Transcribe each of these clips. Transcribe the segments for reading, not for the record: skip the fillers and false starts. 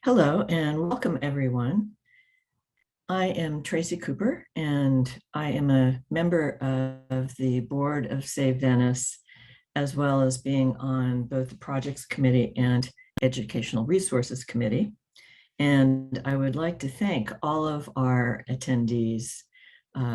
Hello and welcome everyone. I am Tracy Cooper and I am a member of the board of Save Venice, as well as being on both the projects committee and educational resources committee. And I would like to thank all of our attendees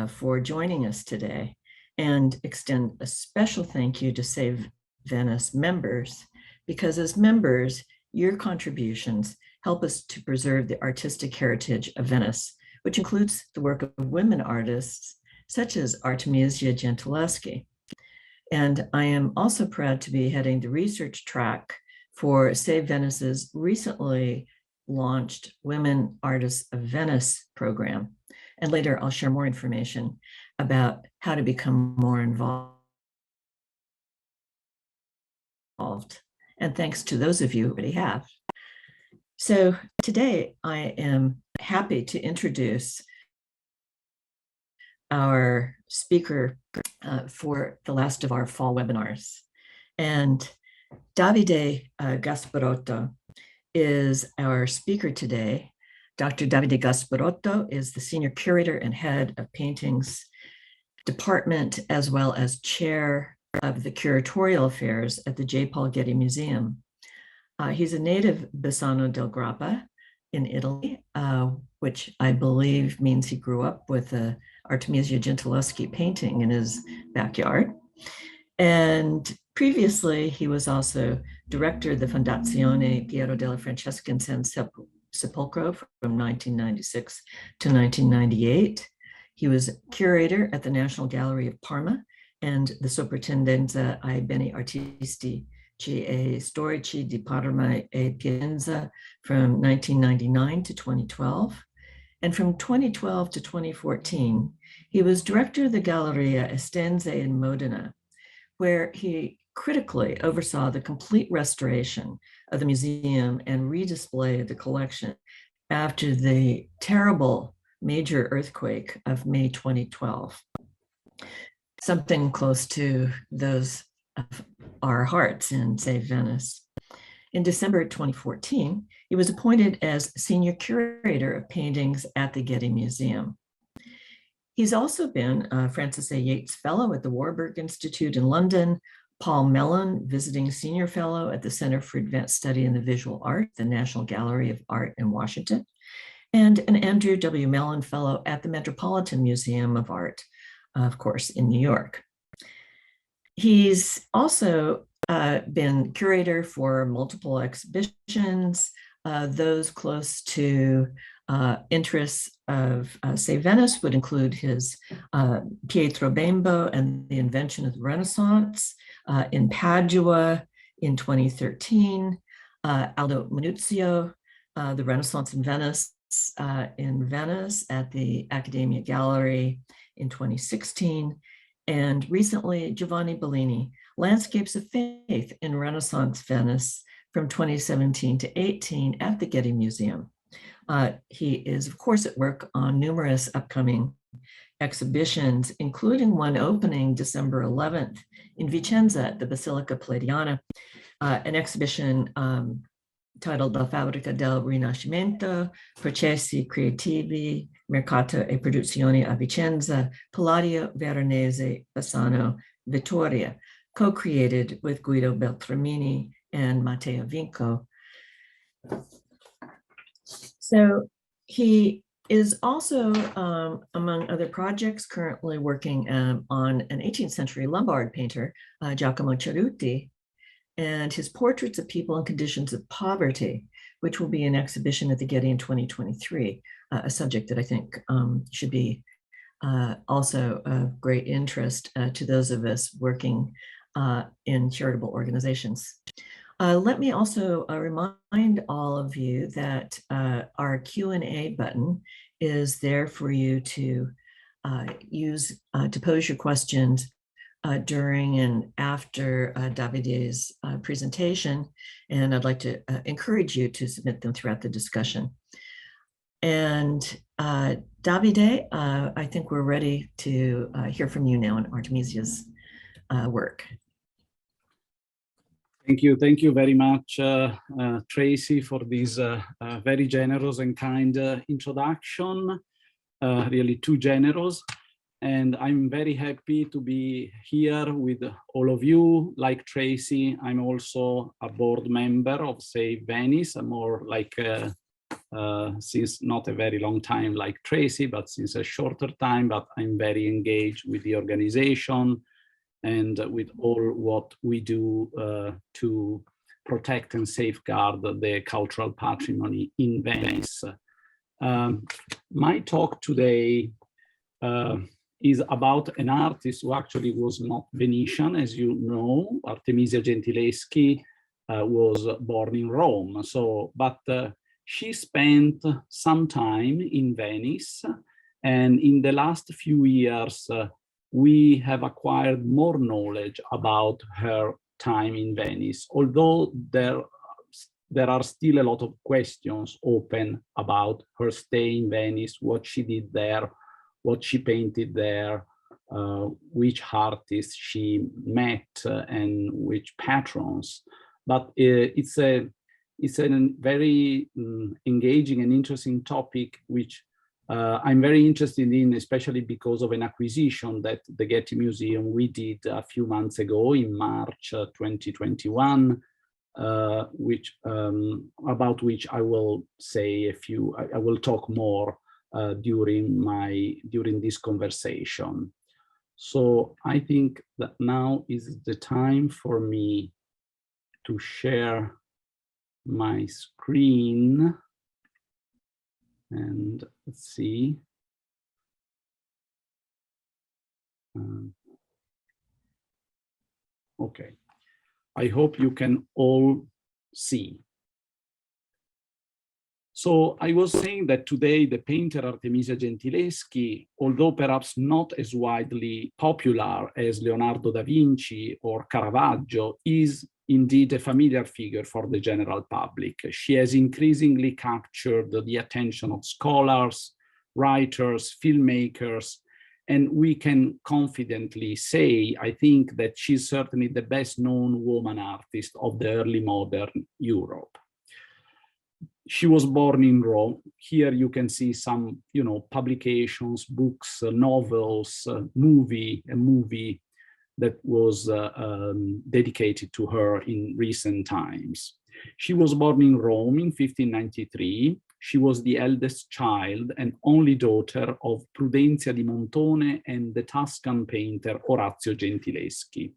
for joining us today and extend a special thank you to Save Venice members, because as members, your contributions help us to preserve the artistic heritage of Venice, which includes the work of women artists such as Artemisia Gentileschi. And I am also proud to be heading the research track for Save Venice's recently launched Women Artists of Venice program. And later I'll share more information about how to become more involved. And thanks to those of you who already have. So today I am happy to introduce our speaker for the last of our fall webinars. And Davide Gasparotto is our speaker today. Dr. Davide Gasparotto is the Senior Curator and Head of Paintings Department, as well as Chair of the Curatorial Affairs at the J. Paul Getty Museum. He's a native Bassano del Grappa in Italy, which I believe means he grew up with a Artemisia Gentileschi painting in his backyard. And previously, he was also director of the Fondazione Piero della Francesca in San Sepolcro from 1996 to 1998. He was curator at the National Gallery of Parma and the Soprintendenza ai Beni Artistici e Storici di Parma e Piacenza from 1999 to 2012. And from 2012 to 2014, he was director of the Galleria Estense in Modena, where he critically oversaw the complete restoration of the museum and redisplay of the collection after the terrible major earthquake of May 2012. Something close to those of our hearts in Save Venice. In December 2014, he was appointed as Senior Curator of Paintings at the Getty Museum. He's also been a Francis A. Yates Fellow at the Warburg Institute in London, Paul Mellon Visiting Senior Fellow at the Center for Advanced Study in the Visual Art, the National Gallery of Art in Washington, and an Andrew W. Mellon Fellow at the Metropolitan Museum of Art, of course, in New York. He's also been curator for multiple exhibitions, those close to interests of Save Venice would include his Pietro Bembo and the Invention of the Renaissance in Padua in 2013, Aldo Manuzio, the Renaissance in Venice at the Accademia Gallery in 2016, and recently Giovanni Bellini, Landscapes of Faith in Renaissance Venice from 2017 to 18 at the Getty Museum. He is, of course, at work on numerous upcoming exhibitions, including one opening December 11th in Vicenza at the Basilica Palladiana, an exhibition titled La Fabbrica del Rinascimento, Processi Creativi, Mercato e Produzioni a Vicenza, Palladio Veronese, Bassano, Vittoria, co-created with Guido Beltramini and Matteo Vinco. So he is also, among other projects, currently working on an 18th century Lombard painter, Giacomo Cerutti, and his portraits of people in conditions of poverty, which will be an exhibition at the Getty in 2023, a subject that I think should be also of great interest to those of us working in charitable organizations. Let me also remind all of you that our Q&A button is there for you to use to pose your questions during and after Davide's presentation, and I'd like to encourage you to submit them throughout the discussion. And Davide, I think we're ready to hear from you now on Artemisia's work. Thank you very much, Tracy, for this very generous and kind introduction, really too generous. And I'm very happy to be here with all of you. Like Tracy, I'm also a board member of Save Venice, more like since not a very long time like Tracy, but since a shorter time, but I'm very engaged with the organization and with all what we do to protect and safeguard the cultural patrimony in Venice. My talk today is about an artist who actually was not Venetian, as you know. Artemisia Gentileschi was born in Rome, but she spent some time in Venice, and in the last few years, we have acquired more knowledge about her time in Venice, although there are still a lot of questions open about her stay in Venice, what she did there, what she painted there, which artists she met, and which patrons. But it's a very engaging and interesting topic, which I'm very interested in, especially because of an acquisition that the Getty Museum we did a few months ago in March 2021, about which I will say I will talk more during this conversation. So I think that now is the time for me to share my screen. And let's see. Okay, I hope you can all see. So I was saying that today the painter Artemisia Gentileschi, although perhaps not as widely popular as Leonardo da Vinci or Caravaggio, is indeed a familiar figure for the general public. She has increasingly captured the attention of scholars, writers, filmmakers, and we can confidently say, I think, that she's certainly the best known woman artist of the early modern Europe. She was born in Rome. Here you can see some, publications, books, novels, a movie that was dedicated to her in recent times. She was born in Rome in 1593. She was the eldest child and only daughter of Prudenzia di Montone and the Tuscan painter Orazio Gentileschi.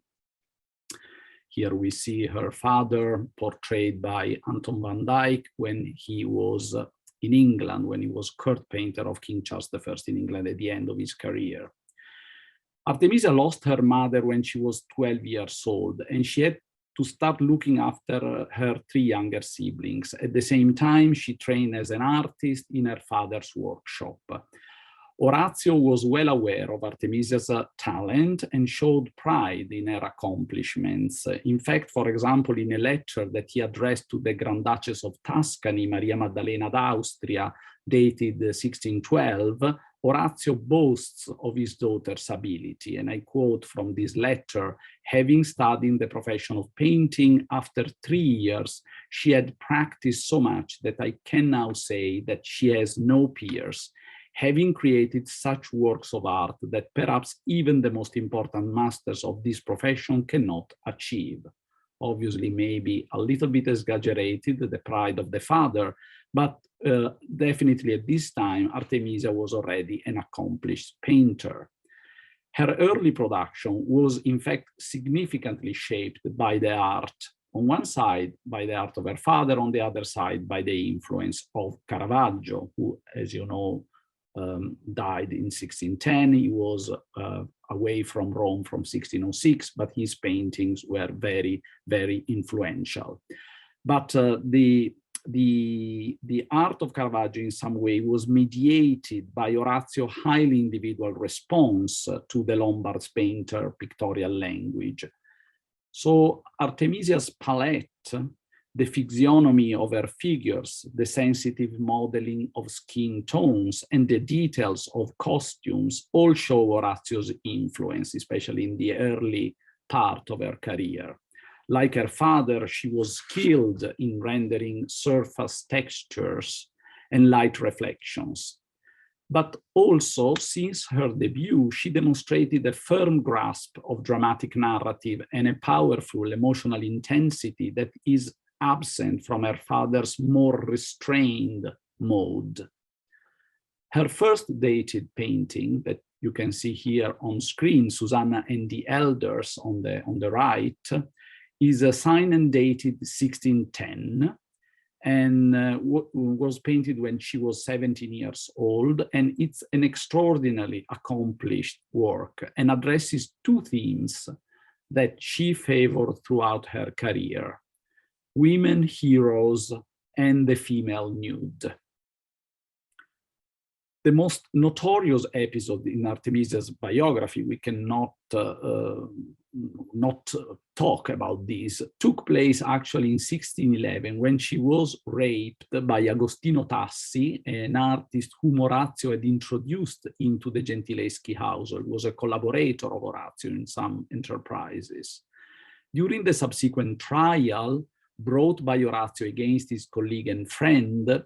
Here we see her father portrayed by Anton van Dyck when he was in England, when he was court painter of King Charles I in England at the end of his career. Artemisia lost her mother when she was 12 years old, and she had to start looking after her three younger siblings. At the same time, she trained as an artist in her father's workshop. Orazio was well aware of Artemisia's talent and showed pride in her accomplishments. In fact, for example, in a letter that he addressed to the Grand Duchess of Tuscany, Maria Maddalena d'Austria, dated 1612, Orazio boasts of his daughter's ability. And I quote from this letter: having studied the profession of painting, after 3 years, she had practiced so much that I can now say that she has no peers, having created such works of art that perhaps even the most important masters of this profession cannot achieve. Obviously, maybe a little bit exaggerated, the pride of the father, but definitely at this time, Artemisia was already an accomplished painter. Her early production was in fact significantly shaped by the art, on one side by the art of her father, on the other side by the influence of Caravaggio, who, as you know, died in 1610. He was away from Rome from 1606, but his paintings were very, very influential. But the art of Caravaggio in some way was mediated by Orazio's highly individual response to the Lombard painter pictorial language. So Artemisia's palette, the physiognomy of her figures, the sensitive modeling of skin tones, and the details of costumes all show Orazio's influence, especially in the early part of her career. Like her father, she was skilled in rendering surface textures and light reflections. But also, since her debut, she demonstrated a firm grasp of dramatic narrative and a powerful emotional intensity that is absent from her father's more restrained mode. Her first dated painting that you can see here on screen, Susanna and the Elders on the right, is signed and dated 1610, and was painted when she was 17 years old. And it's an extraordinarily accomplished work and addresses two themes that she favored throughout her career: women heroes and the female nude. The most notorious episode in Artemisia's biography, we cannot not talk about this, took place actually in 1611 when she was raped by Agostino Tassi, an artist whom Orazio had introduced into the Gentileschi household. He was a collaborator of Orazio in some enterprises. During the subsequent trial brought by Orazio against his colleague and friend,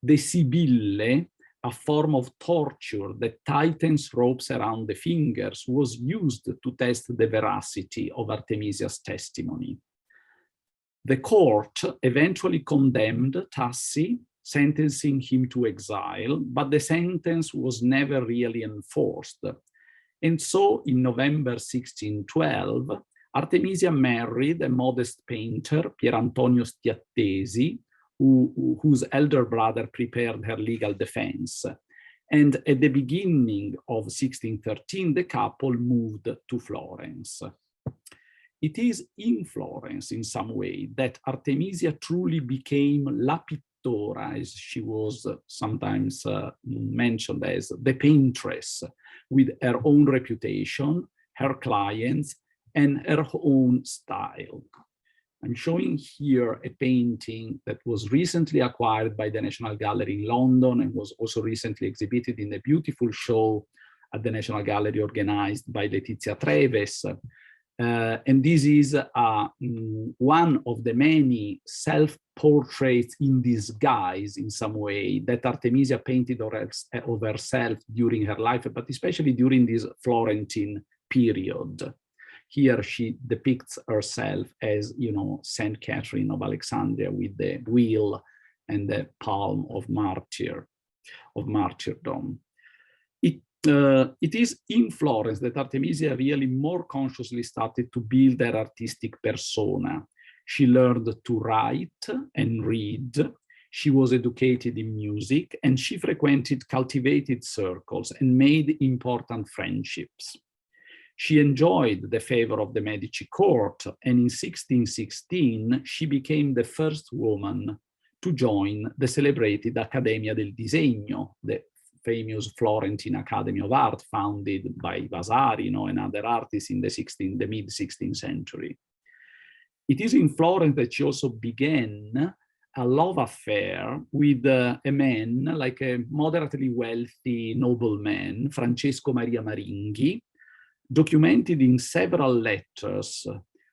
the Sibille, a form of torture that tightens ropes around the fingers, was used to test the veracity of Artemisia's testimony. The court eventually condemned Tassi, sentencing him to exile, but the sentence was never really enforced. And so in November 1612, Artemisia married a modest painter, Pier Antonio Stiattesi, whose elder brother prepared her legal defense. And at the beginning of 1613, the couple moved to Florence. It is in Florence, in some way, that Artemisia truly became la pittora, as she was sometimes mentioned as, the paintress, with her own reputation, her clients, and her own style. I'm showing here a painting that was recently acquired by the National Gallery in London and was also recently exhibited in a beautiful show at the National Gallery organized by Letizia Treves. And this is one of the many self-portraits in disguise, in some way, that Artemisia painted of herself during her life, but especially during this Florentine period. Here she depicts herself as, you know, Saint Catherine of Alexandria with the wheel and the palm of martyrdom. It is in Florence that Artemisia really more consciously started to build her artistic persona. She learned to write and read. She was educated in music, and she frequented cultivated circles and made important friendships. She enjoyed the favor of the Medici court, and in 1616, she became the first woman to join the celebrated Accademia del Disegno, the famous Florentine Academy of Art founded by Vasari, and other artists in the mid-16th century. It is in Florence that she also began a love affair with a man, like a moderately wealthy nobleman, Francesco Maria Maringhi, documented in several letters,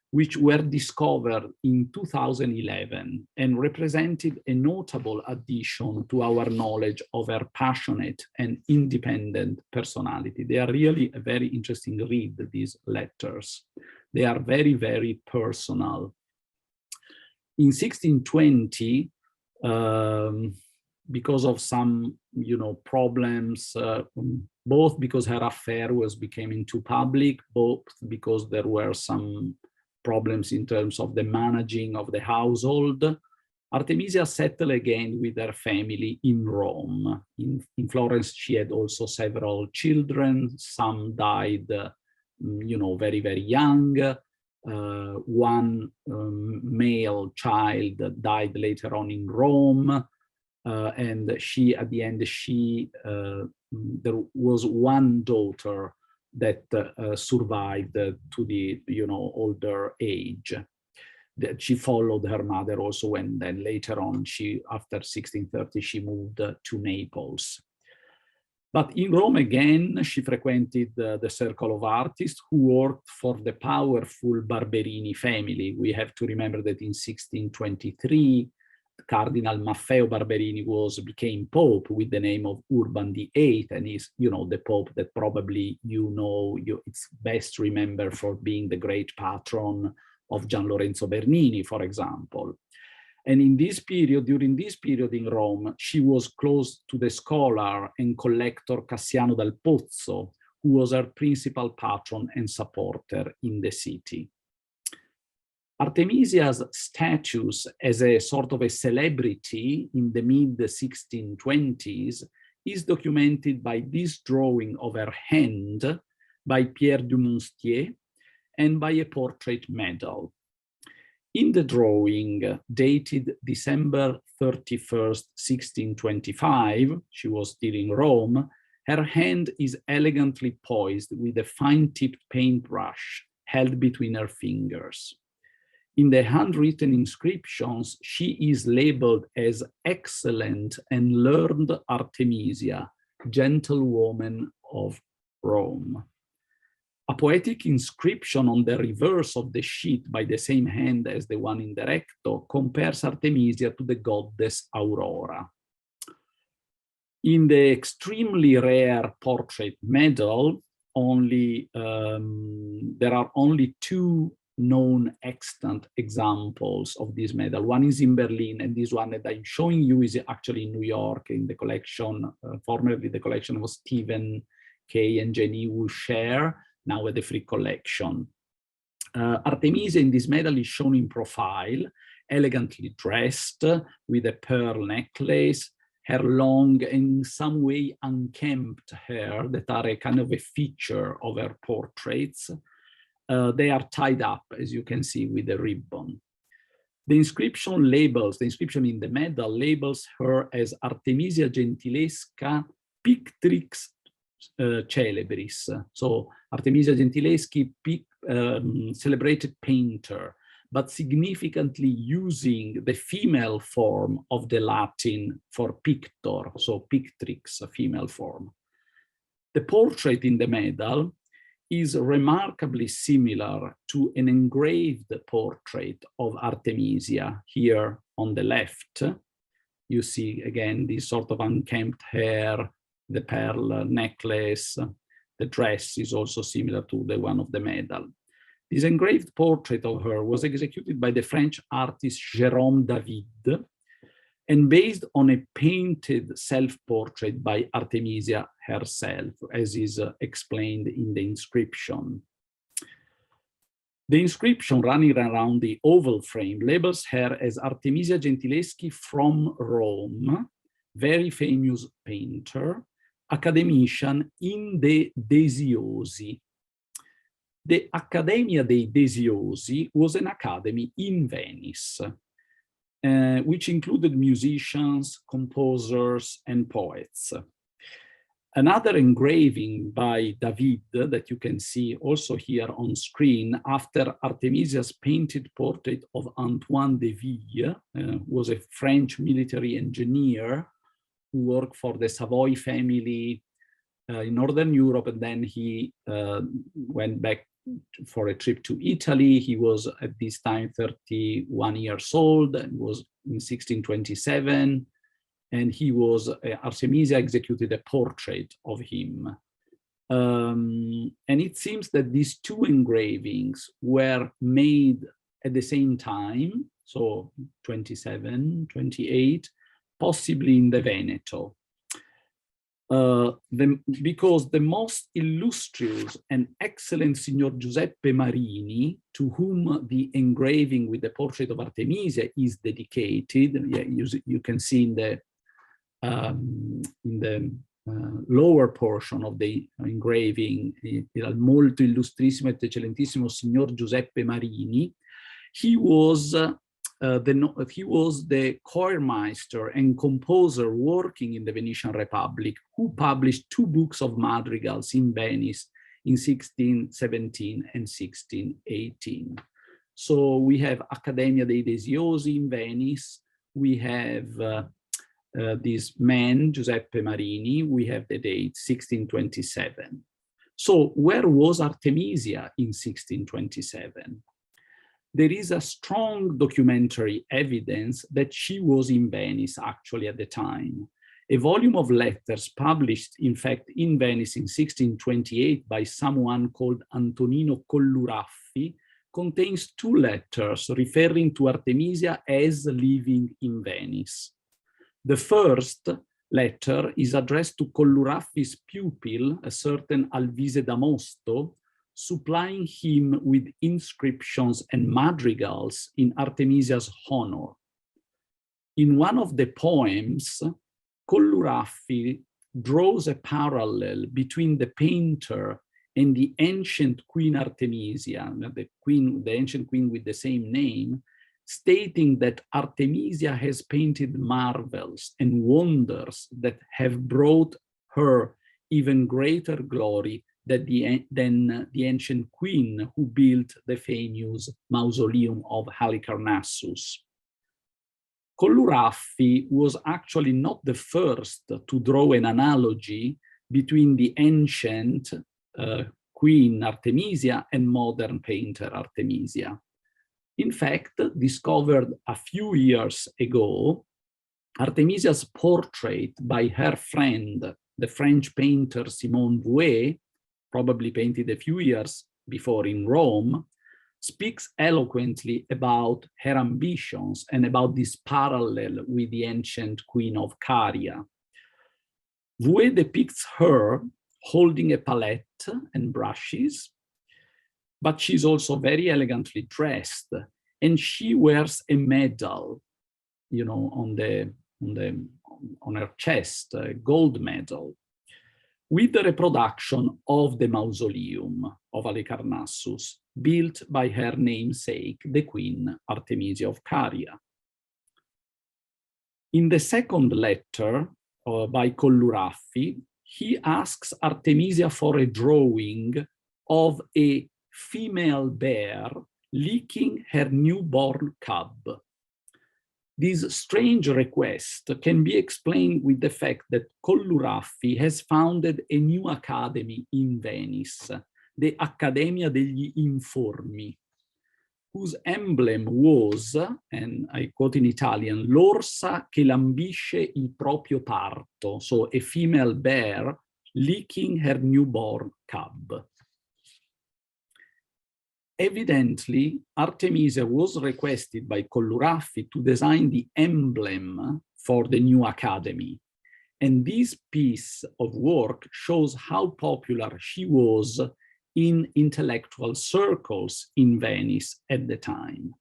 which were discovered in 2011 and represented a notable addition to our knowledge of her passionate and independent personality. They are really a very interesting read, these letters. They are very, very personal. In 1620, because of some, problems, both because her affair was becoming too public, both because there were some problems in terms of the managing of the household, Artemisia settled again with her family in Rome. In Florence, she had also several children. Some died, very, very young. One male child died later on in Rome. And she, at the end, there was one daughter that survived to the older age. That she followed her mother also when then later on after 1630 she moved to Naples. But in Rome, again, she frequented the circle of artists who worked for the powerful Barberini family. We have to remember that in 1623, Cardinal Maffeo Barberini became Pope with the name of Urban VIII, and is, the Pope that probably it's best remembered for being the great patron of Gian Lorenzo Bernini, for example. And during this period in Rome, she was close to the scholar and collector Cassiano dal Pozzo, who was her principal patron and supporter in the city. Artemisia's status as a sort of a celebrity in the mid-1620s is documented by this drawing of her hand by Pierre du Monstier and by a portrait medal. In the drawing, dated December 31st, 1625, she was still in Rome, her hand is elegantly poised with a fine-tipped paintbrush held between her fingers. In the handwritten inscriptions, she is labeled as excellent and learned Artemisia, gentlewoman of Rome. A poetic inscription on the reverse of the sheet by the same hand as the one in the recto compares Artemisia to the goddess Aurora. In the extremely rare portrait medal, there are only two known extant examples of this medal. One is in Berlin, and this one that I'm showing you is actually in New York in the collection, formerly the collection was Stephen Kay and Jenny Wuscher, now at the Free Collection. Artemisia in this medal is shown in profile, elegantly dressed with a pearl necklace, her long and in some way unkempt hair that are a kind of a feature of her portraits. They are tied up, as you can see, with a ribbon. The inscription in the medal labels her as Artemisia Gentilesca Pictrix Celebris. So Artemisia Gentileschi, celebrated painter, but significantly using the female form of the Latin for pictor, so pictrix, a female form. The portrait in the medal is remarkably similar to an engraved portrait of Artemisia here on the left. You see again this sort of unkempt hair, the pearl necklace. The dress is also similar to the one of the medal. This engraved portrait of her was executed by the French artist Jérôme David and based on a painted self-portrait by Artemisia herself, as is explained in the inscription. The inscription running around the oval frame labels her as Artemisia Gentileschi from Rome, very famous painter, academician in the Desiosi. The Accademia dei Desiosi was an academy in Venice, which included musicians, composers, and poets. Another engraving by David that you can see also here on screen after Artemisia's painted portrait of Antoine de Ville, was a French military engineer who worked for the Savoy family in Northern Europe, and then he went back for a trip to Italy. He was at this time 31 years old, and was in 1627, and he was, Artemisia executed a portrait of him. And it seems that these two engravings were made at the same time, so 27, 28, possibly in the Veneto. Because the most illustrious and excellent Signor Giuseppe Marini, to whom the engraving with the portrait of Artemisia is dedicated, you can see in the lower portion of the engraving, il molto illustrissimo et eccellentissimo Signor Giuseppe Marini. He was the choirmaster and composer working in the Venetian Republic, who published two books of madrigals in Venice in 1617 and 1618. So we have Accademia dei Desiosi in Venice, we have this man, Giuseppe Marini, we have the date 1627. So where was Artemisia in 1627? There is a strong documentary evidence that she was in Venice actually at the time. A volume of letters published, in fact, in Venice in 1628 by someone called Antonino Colluraffi contains 2 letters referring to Artemisia as living in Venice. The first letter is addressed to Colluraffi's pupil, a certain Alvise da Mosto, supplying him with inscriptions and madrigals in Artemisia's honor. In one of the poems, Colluraffi draws a parallel between the painter and the ancient Queen Artemisia, the ancient queen with the same name, stating that Artemisia has painted marvels and wonders that have brought her even greater glory than the ancient queen who built the famous mausoleum of Halicarnassus. Colluraffi was actually not the first to draw an analogy between the ancient Queen Artemisia and modern painter Artemisia. In fact, discovered a few years ago, Artemisia's portrait by her friend, the French painter Simone Vouet, probably painted a few years before in Rome, speaks eloquently about her ambitions and about this parallel with the ancient Queen of Caria. Vouet depicts her holding a palette and brushes, but she's also very elegantly dressed, and she wears a medal, you know, on her chest, a gold medal, with the reproduction of the mausoleum of Halicarnassus, built by her namesake, the Queen Artemisia of Caria. In the second letter by Colluraffi, he asks Artemisia for a drawing of a female bear licking her newborn cub. This strange request can be explained with the fact that Colluraffi has founded a new academy in Venice, the Accademia degli Informi, whose emblem was, and I quote in Italian, l'orsa che lambisce il proprio parto, so a female bear licking her newborn cub. Evidently, Artemisia was requested by Colluraffi to design the emblem for the new academy. And this piece of work shows how popular she was in intellectual circles in Venice at the time.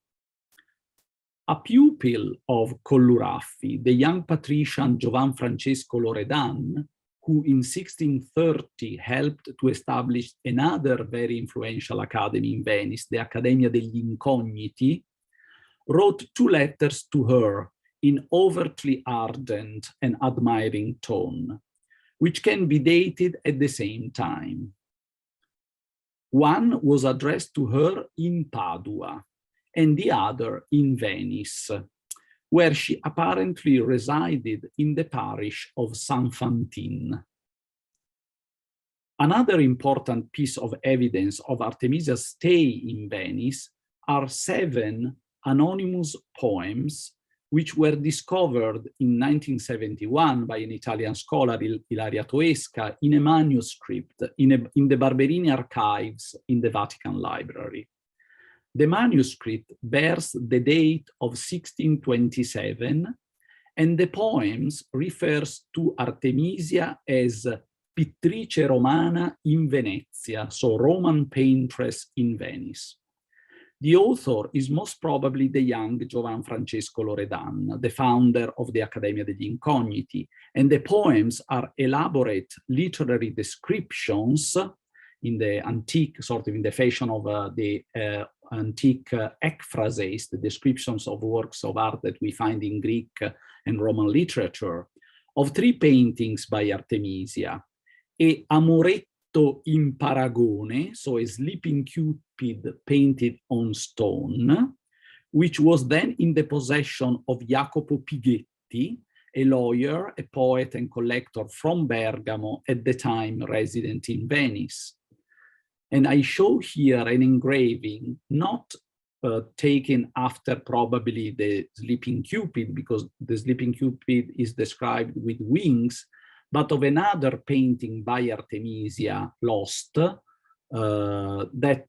A pupil of Colluraffi, the young patrician Giovan Francesco Loredan, who in 1630 helped to establish another very influential academy in Venice, the Accademia degli Incogniti, wrote 2 letters to her in overtly ardent and admiring tone, which can be dated at the same time. One was addressed to her in Padua, and the other in Venice, where she apparently resided in the parish of San Fantin. Another important piece of evidence of Artemisia's stay in Venice are 7 anonymous poems which were discovered in 1971 by an Italian scholar, Ilaria Toesca, in a manuscript in the Barberini archives in the Vatican Library. The manuscript bears the date of 1627, and the poems refers to Artemisia as pittrice romana in Venezia, so Roman paintress in Venice. The author is most probably the young Giovan Francesco Loredan, the founder of the Accademia degli Incogniti, and the poems are elaborate literary descriptions in the antique, sort of in the fashion of the antique ekphrases, the descriptions of works of art that we find in Greek and Roman literature, of 3 paintings by Artemisia: a Amoretto in Paragone, so a sleeping Cupid painted on stone, which was then in the possession of Jacopo Pighetti, a lawyer, a poet and collector from Bergamo, at the time resident in Venice. And I show here an engraving, not taken after probably the Sleeping Cupid, because the Sleeping Cupid is described with wings, but of another painting by Artemisia, lost, that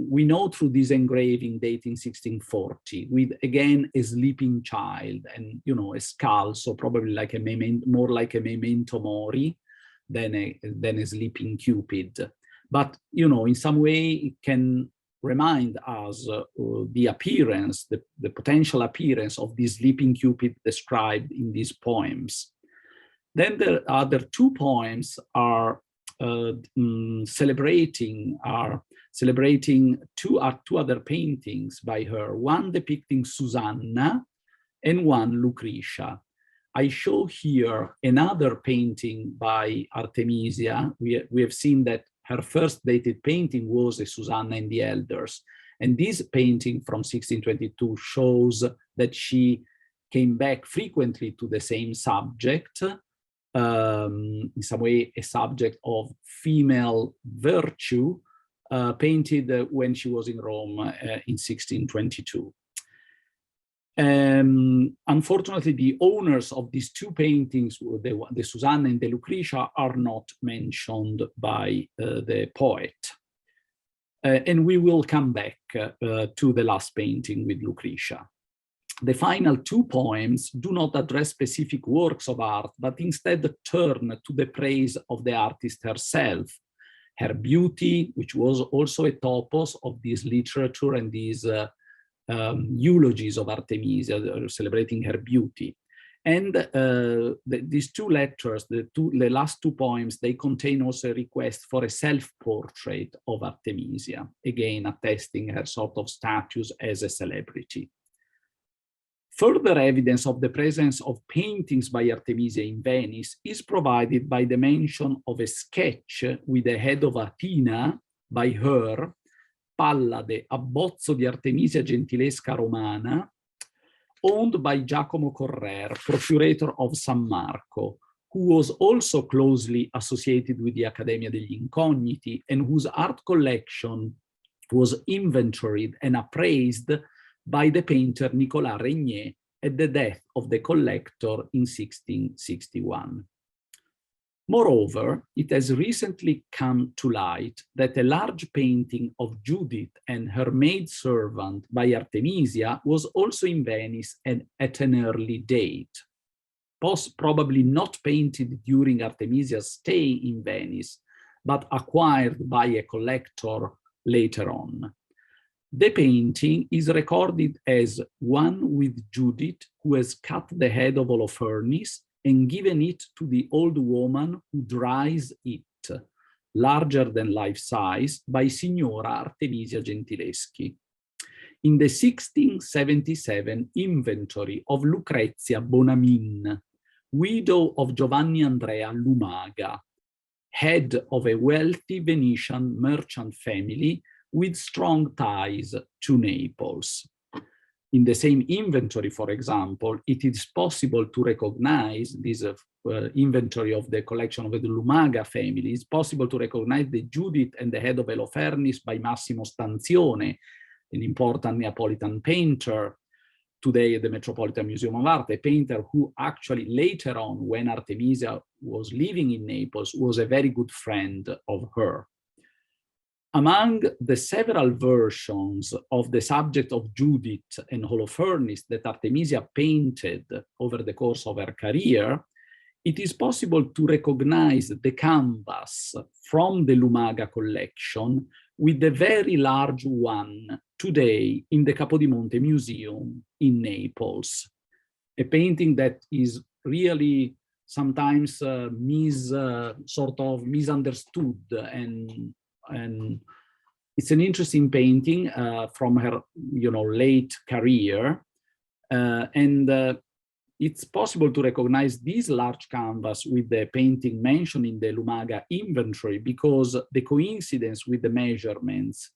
we know through this engraving dating 1640, with again a sleeping child and a skull, so probably like a more like a memento mori than a sleeping Cupid. But in some way it can remind us the appearance, the potential appearance of this sleeping Cupid described in these poems. Then the other two poems are celebrating two other paintings by her, one depicting Susanna and one Lucretia. I show here another painting by Artemisia. We have seen that her first dated painting was a Susanna and the Elders. And this painting from 1622 shows that she came back frequently to the same subject, in some way a subject of female virtue, painted when she was in Rome in 1622. Unfortunately, the owners of these two paintings, the Susanna and the Lucretia, are not mentioned by the poet. And we will come back to the last painting with Lucretia. The final two poems do not address specific works of art, but instead turn to the praise of the artist herself, her beauty, which was also a topos of this literature and these eulogies of Artemisia, celebrating her beauty. And these two letters, the last two poems, they contain also a request for a self-portrait of Artemisia, again attesting her sort of status as a celebrity. Further evidence of the presence of paintings by Artemisia in Venice is provided by the mention of a sketch with the head of Athena by her, Pallade, abbozzo di Artemisia Gentilesca Romana, owned by Giacomo Correr, procurator of San Marco, who was also closely associated with the Accademia degli Incogniti and whose art collection was inventoried and appraised by the painter Nicolas Regnier at the death of the collector in 1661. Moreover, it has recently come to light that a large painting of Judith and her maidservant by Artemisia was also in Venice and at an early date, probably not painted during Artemisia's stay in Venice, but acquired by a collector later on. The painting is recorded as one with Judith, who has cut the head of Holofernes and given it to the old woman who dries it, larger than life size, by Signora Artemisia Gentileschi. In the 1677 inventory of Lucretia Bonamin, widow of Giovanni Andrea Lumaga, head of a wealthy Venetian merchant family with strong ties to Naples. In the same inventory, for example, it is possible to recognize this inventory of the collection of the Lumaga family. It's possible to recognize the Judith and the head of Holofernes by Massimo Stanzione, an important Neapolitan painter, today at the Metropolitan Museum of Art, a painter who actually later on, when Artemisia was living in Naples, was a very good friend of her. Among the several versions of the subject of Judith and Holofernes that Artemisia painted over the course of her career, it is possible to recognize the canvas from the Lumaga collection with the very large one today in the Capodimonte Museum in Naples. A painting that is really sometimes sort of misunderstood, and it's an interesting painting from her, late career, and it's possible to recognize this large canvas with the painting mentioned in the Lumaga inventory because the coincidence with the measurements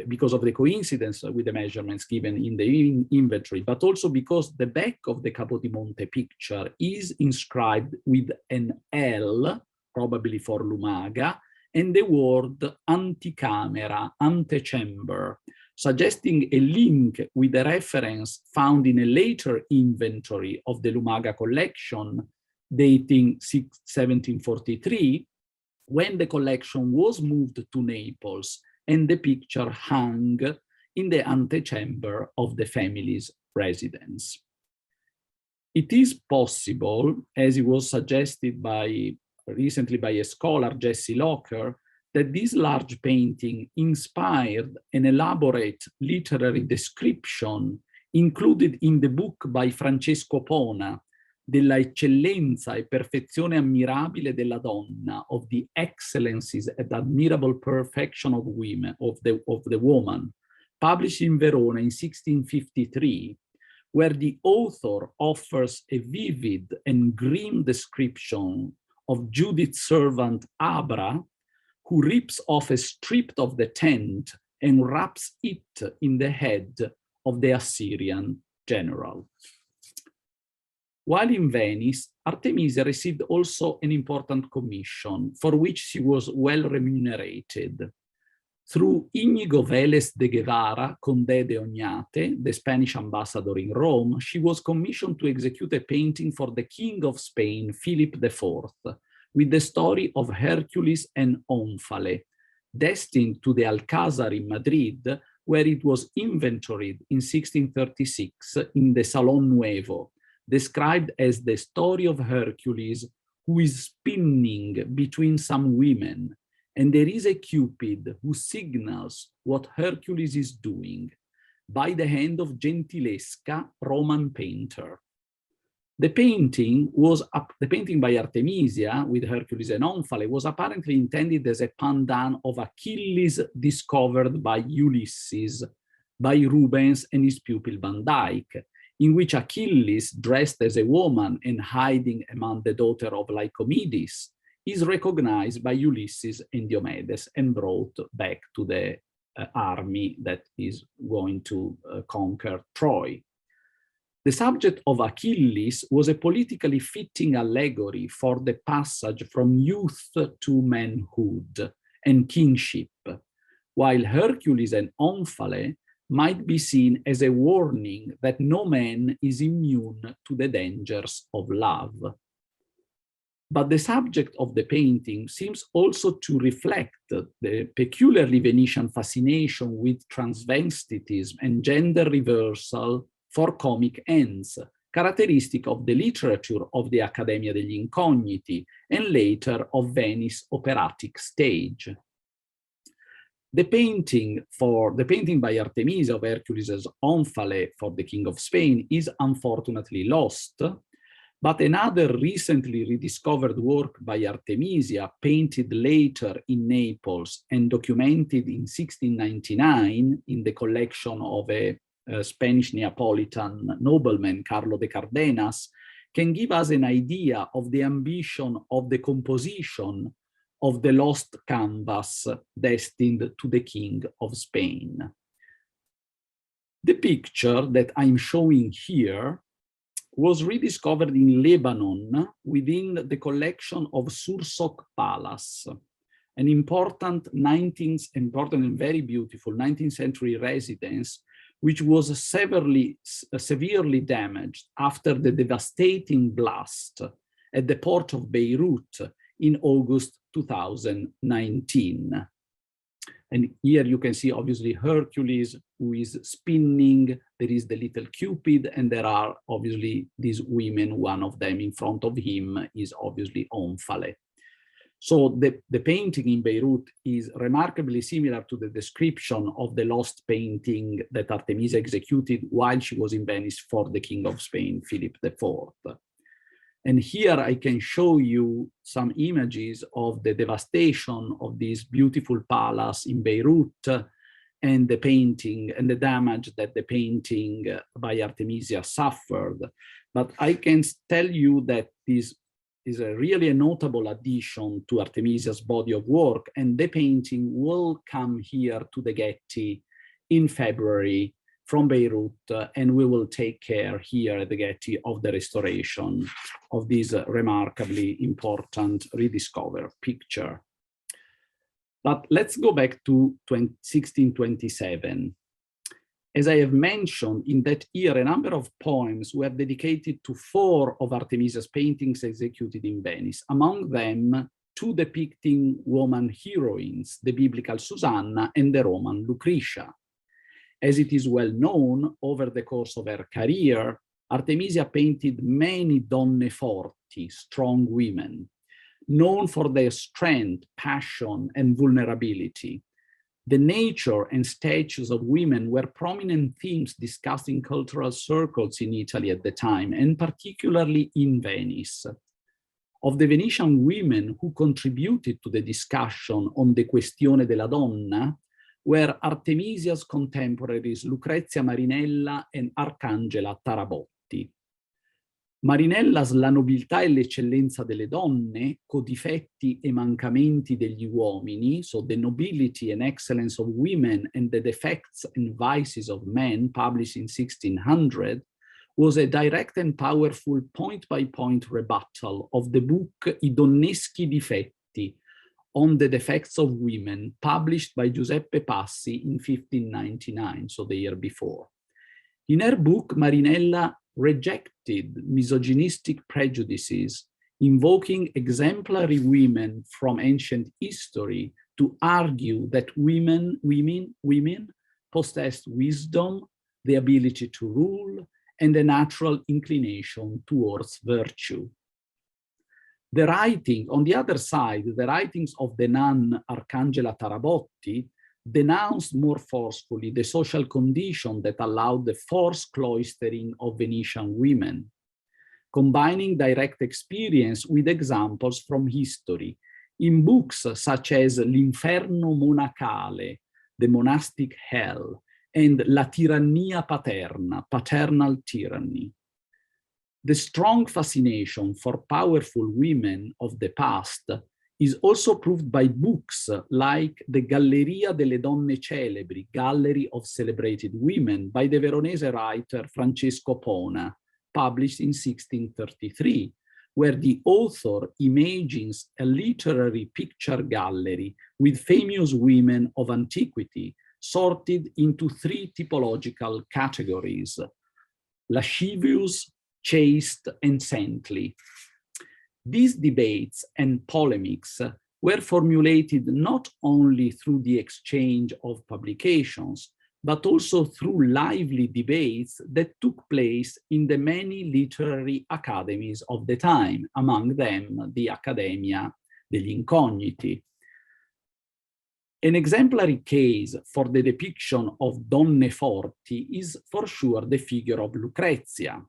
because of the coincidence with the measurements given in the inventory, but also because the back of the Capodimonte picture is inscribed with an L, probably for Lumaga, and the word anticamera, antechamber, suggesting a link with a reference found in a later inventory of the Lumaga collection, dating 1743, when the collection was moved to Naples and the picture hung in the antechamber of the family's residence. It is possible, as it was suggested recently by a scholar, Jesse Locker, that this large painting inspired an elaborate literary description included in the book by Francesco Pona, della eccellenza e perfezione ammirabile della donna, of the excellencies and admirable perfection of women, of the woman, published in Verona in 1653, where the author offers a vivid and grim description of Judith's servant Abra, who rips off a strip of the tent and wraps it in the head of the Assyrian general. While in Venice, Artemisia received also an important commission, for which she was well remunerated. Through Íñigo Vélez de Guevara, Conde de Oñate, the Spanish ambassador in Rome, she was commissioned to execute a painting for the King of Spain, Philip IV, with the story of Hercules and Omphale, destined to the Alcázar in Madrid, where it was inventoried in 1636 in the Salón Nuevo, described as the story of Hercules who is spinning between some women, and there is a Cupid who signals what Hercules is doing by the hand of Gentilesca, Roman painter. The painting by Artemisia with Hercules and Omphale was apparently intended as a pandan of Achilles discovered by Ulysses, by Rubens and his pupil Van Dyck, in which Achilles, dressed as a woman and hiding among the daughter of Lycomedes, is recognized by Ulysses and Diomedes and brought back to the army that is going to conquer Troy. The subject of Achilles was a politically fitting allegory for the passage from youth to manhood and kingship, while Hercules and Omphale might be seen as a warning that no man is immune to the dangers of love. But the subject of the painting seems also to reflect the peculiarly Venetian fascination with transvestitism and gender reversal for comic ends, characteristic of the literature of the Accademia degli Incogniti and later of Venice operatic stage. The painting by Artemisia of Hercules' Omphale for the King of Spain is unfortunately lost, but another recently rediscovered work by Artemisia, painted later in Naples and documented in 1699 in the collection of a Spanish Neapolitan nobleman, Carlo de Cardenas, can give us an idea of the ambition of the composition of the lost canvas destined to the King of Spain. The picture that I'm showing here was rediscovered in Lebanon within the collection of Sursok Palace, an important and very beautiful 19th century residence, which was severely damaged after the devastating blast at the port of Beirut in August 2019. And here you can see obviously Hercules who is spinning, there is the little Cupid, and there are obviously these women, one of them in front of him is obviously Omphale. So the painting in Beirut is remarkably similar to the description of the lost painting that Artemisia executed while she was in Venice for the King of Spain, Philip IV. And here I can show you some images of the devastation of this beautiful palace in Beirut and the painting and the damage that the painting by Artemisia suffered. But I can tell you that this is really a notable addition to Artemisia's body of work, and the painting will come here to the Getty in February from Beirut, and we will take care here at the Getty of the restoration of this remarkably important rediscovered picture. But let's go back to 1627. As I have mentioned, in that year, a number of poems were dedicated to 4 of Artemisia's paintings executed in Venice, among them 2 depicting woman heroines, the biblical Susanna and the Roman Lucretia. As it is well known, over the course of her career, Artemisia painted many donne forti, strong women, known for their strength, passion, and vulnerability. The nature and statues of women were prominent themes discussed in cultural circles in Italy at the time, and particularly in Venice. Of the Venetian women who contributed to the discussion on the questione della donna were Artemisia's contemporaries Lucrezia Marinella and Arcangela Tarabotti. Marinella's La nobiltà e l'eccellenza delle donne, codifetti e mancamenti degli uomini, so the nobility and excellence of women and the defects and vices of men, published in 1600, was a direct and powerful point-by-point rebuttal of the book I donneschi difetti, on the defects of women, published by Giuseppe Passi in 1599, so the year before. In her book, Marinella rejected misogynistic prejudices, invoking exemplary women from ancient history to argue that women possessed wisdom, the ability to rule, and a natural inclination towards virtue. The writing, on the other side, the writings of the nun Arcangela Tarabotti denounced more forcefully the social condition that allowed the forced cloistering of Venetian women, combining direct experience with examples from history in books such as L'Inferno Monacale, the monastic hell, and La Tirannia Paterna, paternal tyranny. The strong fascination for powerful women of the past is also proved by books like the Galleria delle Donne Celebri, Gallery of Celebrated Women, by the Veronese writer Francesco Pona, published in 1633, where the author imagines a literary picture gallery with famous women of antiquity, sorted into 3 typological categories: lascivious, chaste, and saintly. These debates and polemics were formulated not only through the exchange of publications, but also through lively debates that took place in the many literary academies of the time, among them the Accademia degli Incogniti. An exemplary case for the depiction of donne forti is for sure the figure of Lucretia,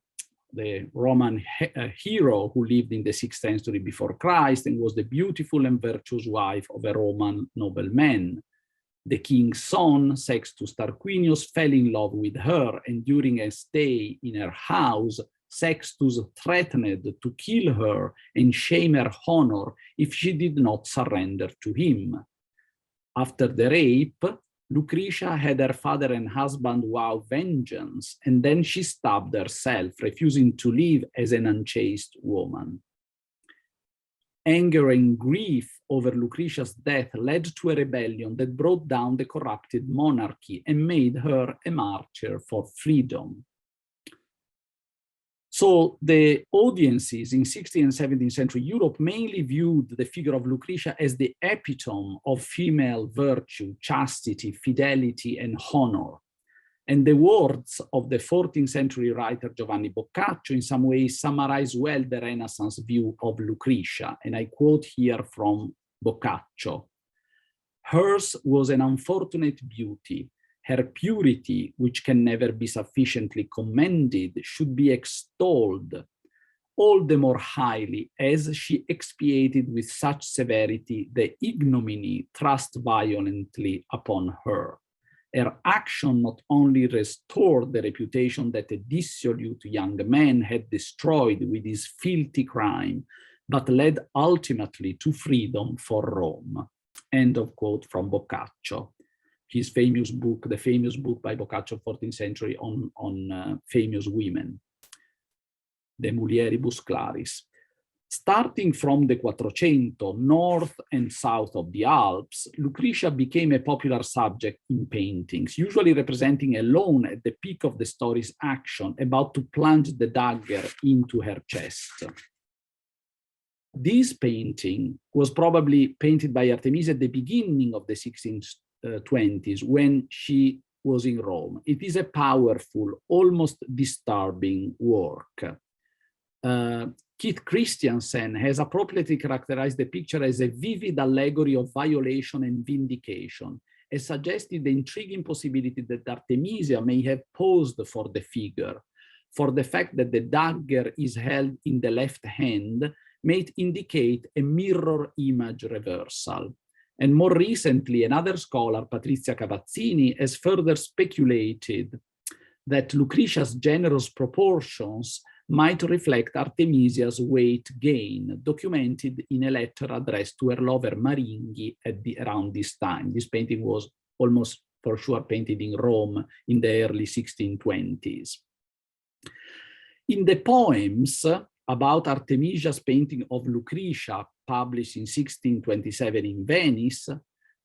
the Roman hero who lived in the 6th century before Christ and was the beautiful and virtuous wife of a Roman nobleman. The king's son, Sextus Tarquinius, fell in love with her, and during a stay in her house, Sextus threatened to kill her and shame her honor if she did not surrender to him. After the rape, Lucretia had her father and husband vow vengeance, and then she stabbed herself, refusing to live as an unchaste woman. Anger and grief over Lucretia's death led to a rebellion that brought down the corrupted monarchy and made her a martyr for freedom. So the audiences in 16th and 17th century Europe mainly viewed the figure of Lucretia as the epitome of female virtue, chastity, fidelity, and honor. And the words of the 14th century writer Giovanni Boccaccio in some ways summarize well the Renaissance view of Lucretia. And I quote here from Boccaccio: "Hers was an unfortunate beauty. Her purity, which can never be sufficiently commended, should be extolled, all the more highly as she expiated with such severity the ignominy thrust violently upon her. Her action not only restored the reputation that a dissolute young man had destroyed with his filthy crime, but led ultimately to freedom for Rome. End of quote from Boccaccio, his famous book, the famous book by Boccaccio, 14th century, on famous women, De Mulieribus Claris. Starting from the Quattrocento, north and south of the Alps, Lucretia became a popular subject in paintings, usually representing alone at the peak of the story's action, about to plunge the dagger into her chest. This painting was probably painted by Artemisia at the beginning of the 1620s, when she was in Rome. It is a powerful, almost disturbing work. Keith Christiansen has appropriately characterized the picture as a vivid allegory of violation and vindication, and suggested the intriguing possibility that Artemisia may have posed for the figure, for the fact that the dagger is held in the left hand may indicate a mirror image reversal. And more recently, another scholar, Patrizia Cavazzini, has further speculated that Lucretia's generous proportions might reflect Artemisia's weight gain, documented in a letter addressed to her lover Maringhi around this time. This painting was almost for sure painted in Rome in the early 1620s. In the poems about Artemisia's painting of Lucretia, published in 1627 in Venice,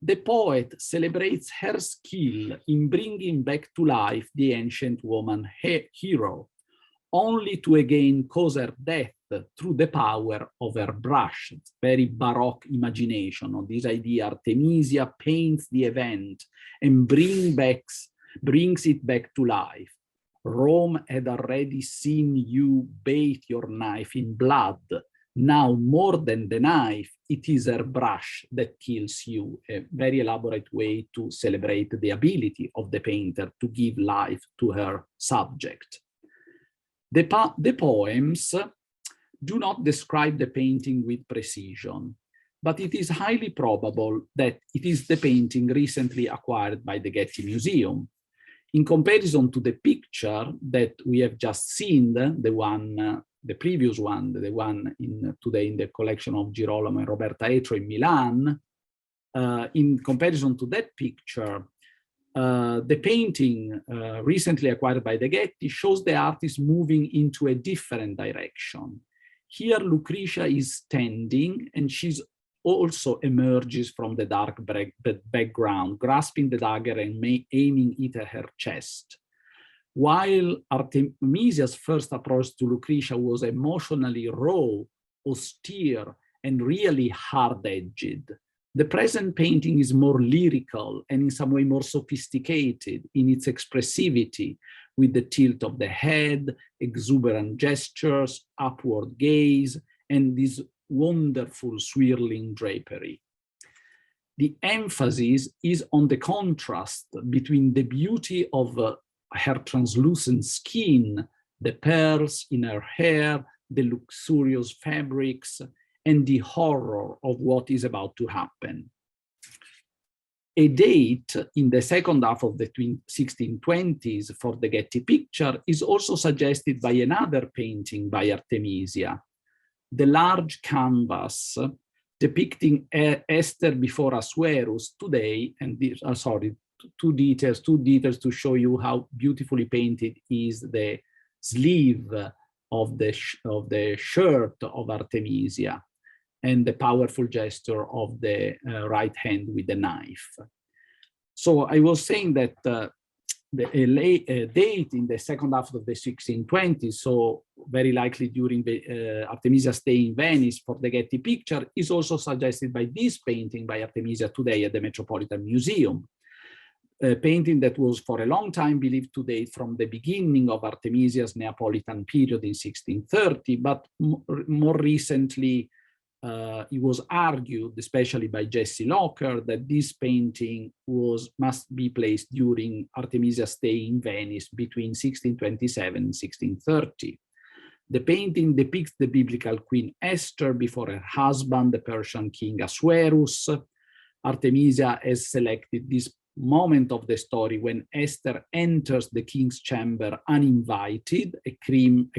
the poet celebrates her skill in bringing back to life the ancient woman hero, only to again cause her death through the power of her brush. It's very Baroque imagination of this idea. Artemisia paints the event and brings it back to life. Rome had already seen you bathe your knife in blood. Now, more than the knife, it is her brush that kills you. A very elaborate way to celebrate the ability of the painter to give life to her subject. The poems do not describe the painting with precision, but it is highly probable that it is the painting recently acquired by the Getty Museum. In comparison to the picture that we have just seen, the previous one, the one today in the collection of Girolamo and Roberta Etro in Milan, in comparison to that picture, the painting recently acquired by the Getty shows the artist moving into a different direction. Here, Lucretia is standing, and she's also emerges from the dark background, grasping the dagger and aiming it at her chest. While Artemisia's first approach to Lucretia was emotionally raw, austere, and really hard-edged, the present painting is more lyrical and in some way more sophisticated in its expressivity, with the tilt of the head, exuberant gestures, upward gaze, and this wonderful swirling drapery. The emphasis is on the contrast between the beauty of her translucent skin, the pearls in her hair, the luxurious fabrics, and the horror of what is about to happen. A date in the second half of the 1620s for the Getty picture is also suggested by another painting by Artemisia, the large canvas depicting Esther before Assuerus today, and two details to show you how beautifully painted is the sleeve of the shirt of Artemisia, and the powerful gesture of the right hand with the knife. So I was saying that a date in the second half of the 1620s, so very likely during the Artemisia's stay in Venice for the Getty picture, is also suggested by this painting by Artemisia today at the Metropolitan Museum. A painting that was for a long time believed to date from the beginning of Artemisia's Neapolitan period in 1630, but more recently it was argued, especially by Jesse Locker, that this painting must be placed during Artemisia's stay in Venice between 1627 and 1630. The painting depicts the biblical Queen Esther before her husband, the Persian king Assuerus. Artemisia has selected this moment of the story when Esther enters the king's chamber uninvited, a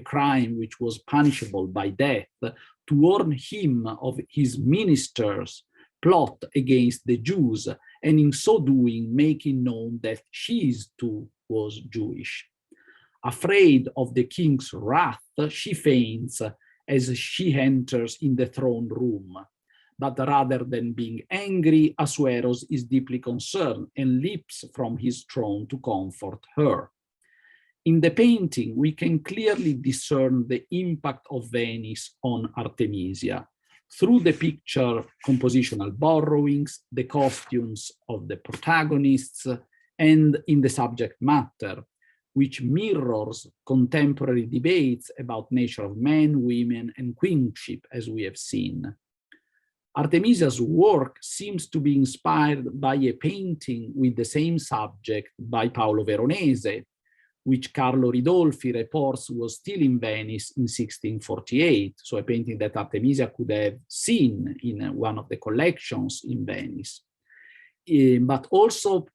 crime which was punishable by death, to warn him of his ministers' plot against the Jews, and in so doing making known that she too was Jewish. Afraid of the king's wrath, she faints as she enters in the throne room. But rather than being angry, Asueros is deeply concerned and leaps from his throne to comfort her. In the painting, we can clearly discern the impact of Venice on Artemisia through the picture compositional borrowings, the costumes of the protagonists, and in the subject matter, which mirrors contemporary debates about nature of men, women, and queenship, as we have seen. Artemisia's work seems to be inspired by a painting with the same subject by Paolo Veronese, which Carlo Ridolfi reports was still in Venice in 1648, so a painting that Artemisia could have seen in one of the collections in Venice. But also,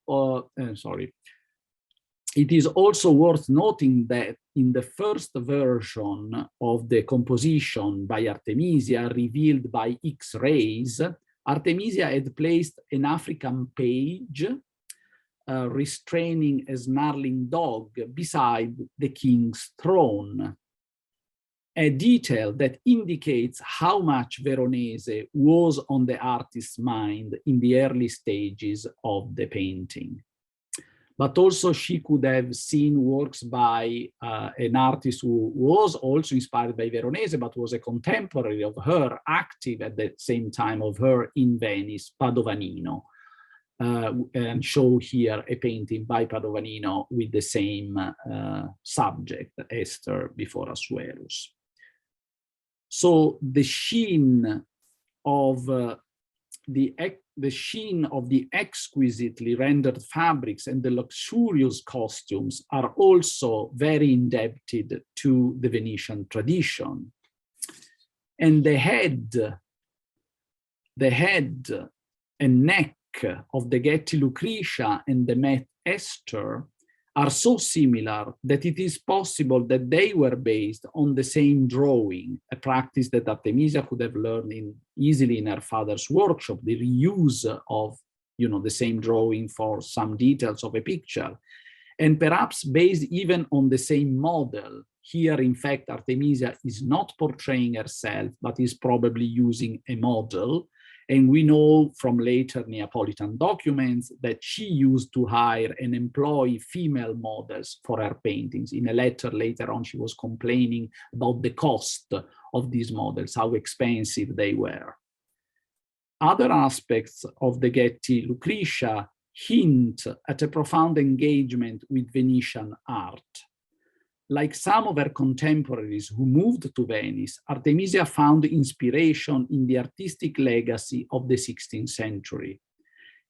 it is also worth noting that in the first version of the composition by Artemisia, revealed by X-rays, Artemisia had placed an African page restraining a snarling dog beside the king's throne, a detail that indicates how much Veronese was on the artist's mind in the early stages of the painting. But also she could have seen works by an artist who was also inspired by Veronese, but was a contemporary of her, active at the same time of her in Venice, Padovanino. And show here a painting by Padovanino with the same subject, Esther before Asuerus. So the sheen of the exquisitely rendered fabrics and the luxurious costumes are also very indebted to the Venetian tradition. And the head and neck of the Getty Lucretia and the Met Esther are so similar that it is possible that they were based on the same drawing, a practice that Artemisia could have learned easily in her father's workshop, the reuse of the same drawing for some details of a picture, and perhaps based even on the same model. Here, in fact, Artemisia is not portraying herself, but is probably using a model. And we know from later Neapolitan documents that she used to hire and employ female models for her paintings. In a letter later on, she was complaining about the cost of these models, how expensive they were. Other aspects of the Getty Lucretia hint at a profound engagement with Venetian art. Like some of her contemporaries who moved to Venice, Artemisia found inspiration in the artistic legacy of the 16th century.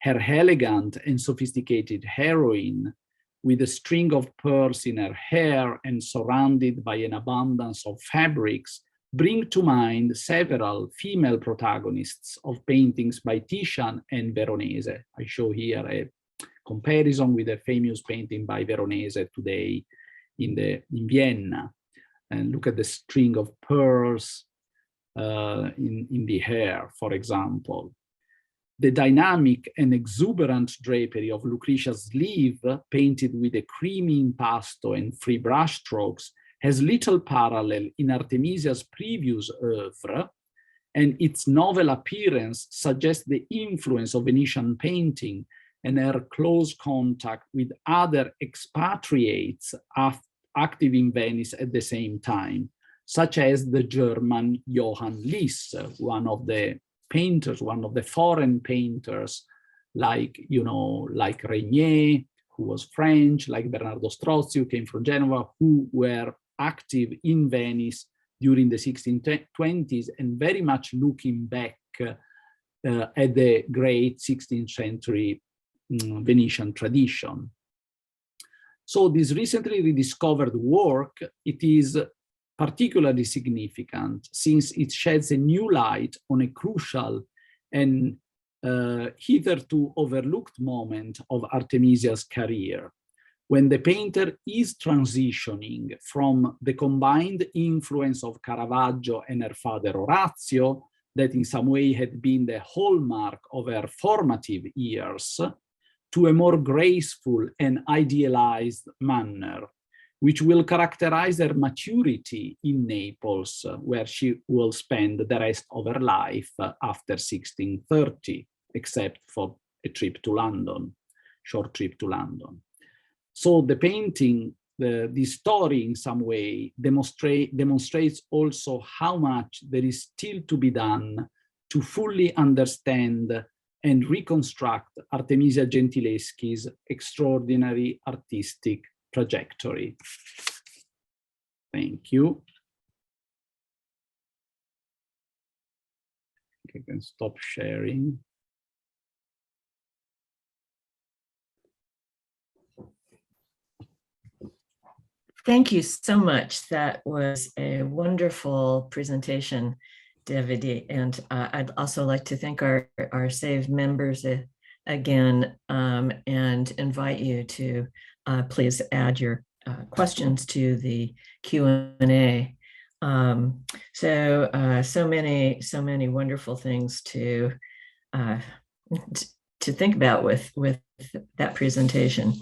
Her elegant and sophisticated heroine, with a string of pearls in her hair and surrounded by an abundance of fabrics, bring to mind several female protagonists of paintings by Titian and Veronese. I show here a comparison with a famous painting by Veronese today in Vienna, and look at the string of pearls in the hair, for example. The dynamic and exuberant drapery of Lucretia's sleeve, painted with a creamy impasto and free brushstrokes, has little parallel in Artemisia's previous oeuvre, and its novel appearance suggests the influence of Venetian painting and her close contact with other expatriates active in Venice at the same time, such as the German Johann Liss, one of the painters, one of the foreign painters, like Régnier, who was French, like Bernardo Strozzi, who came from Genoa, who were active in Venice during the 1620s and very much looking back at the great 16th century Venetian tradition. So this recently rediscovered work, it is particularly significant since it sheds a new light on a crucial and hitherto overlooked moment of Artemisia's career, when the painter is transitioning from the combined influence of Caravaggio and her father Orazio, that in some way had been the hallmark of her formative years, to a more graceful and idealized manner, which will characterize her maturity in Naples, where she will spend the rest of her life after 1630, except for a trip to London, short trip to London. So the painting, the story in some way demonstrates also how much there is still to be done to fully understand and reconstruct Artemisia Gentileschi's extraordinary artistic trajectory. Thank you. I can stop sharing. Thank you so much. That was a wonderful presentation, Davide. And I'd also like to thank our SAVE members again and invite you to please add your questions to the Q&A. So many wonderful things to think about with that presentation.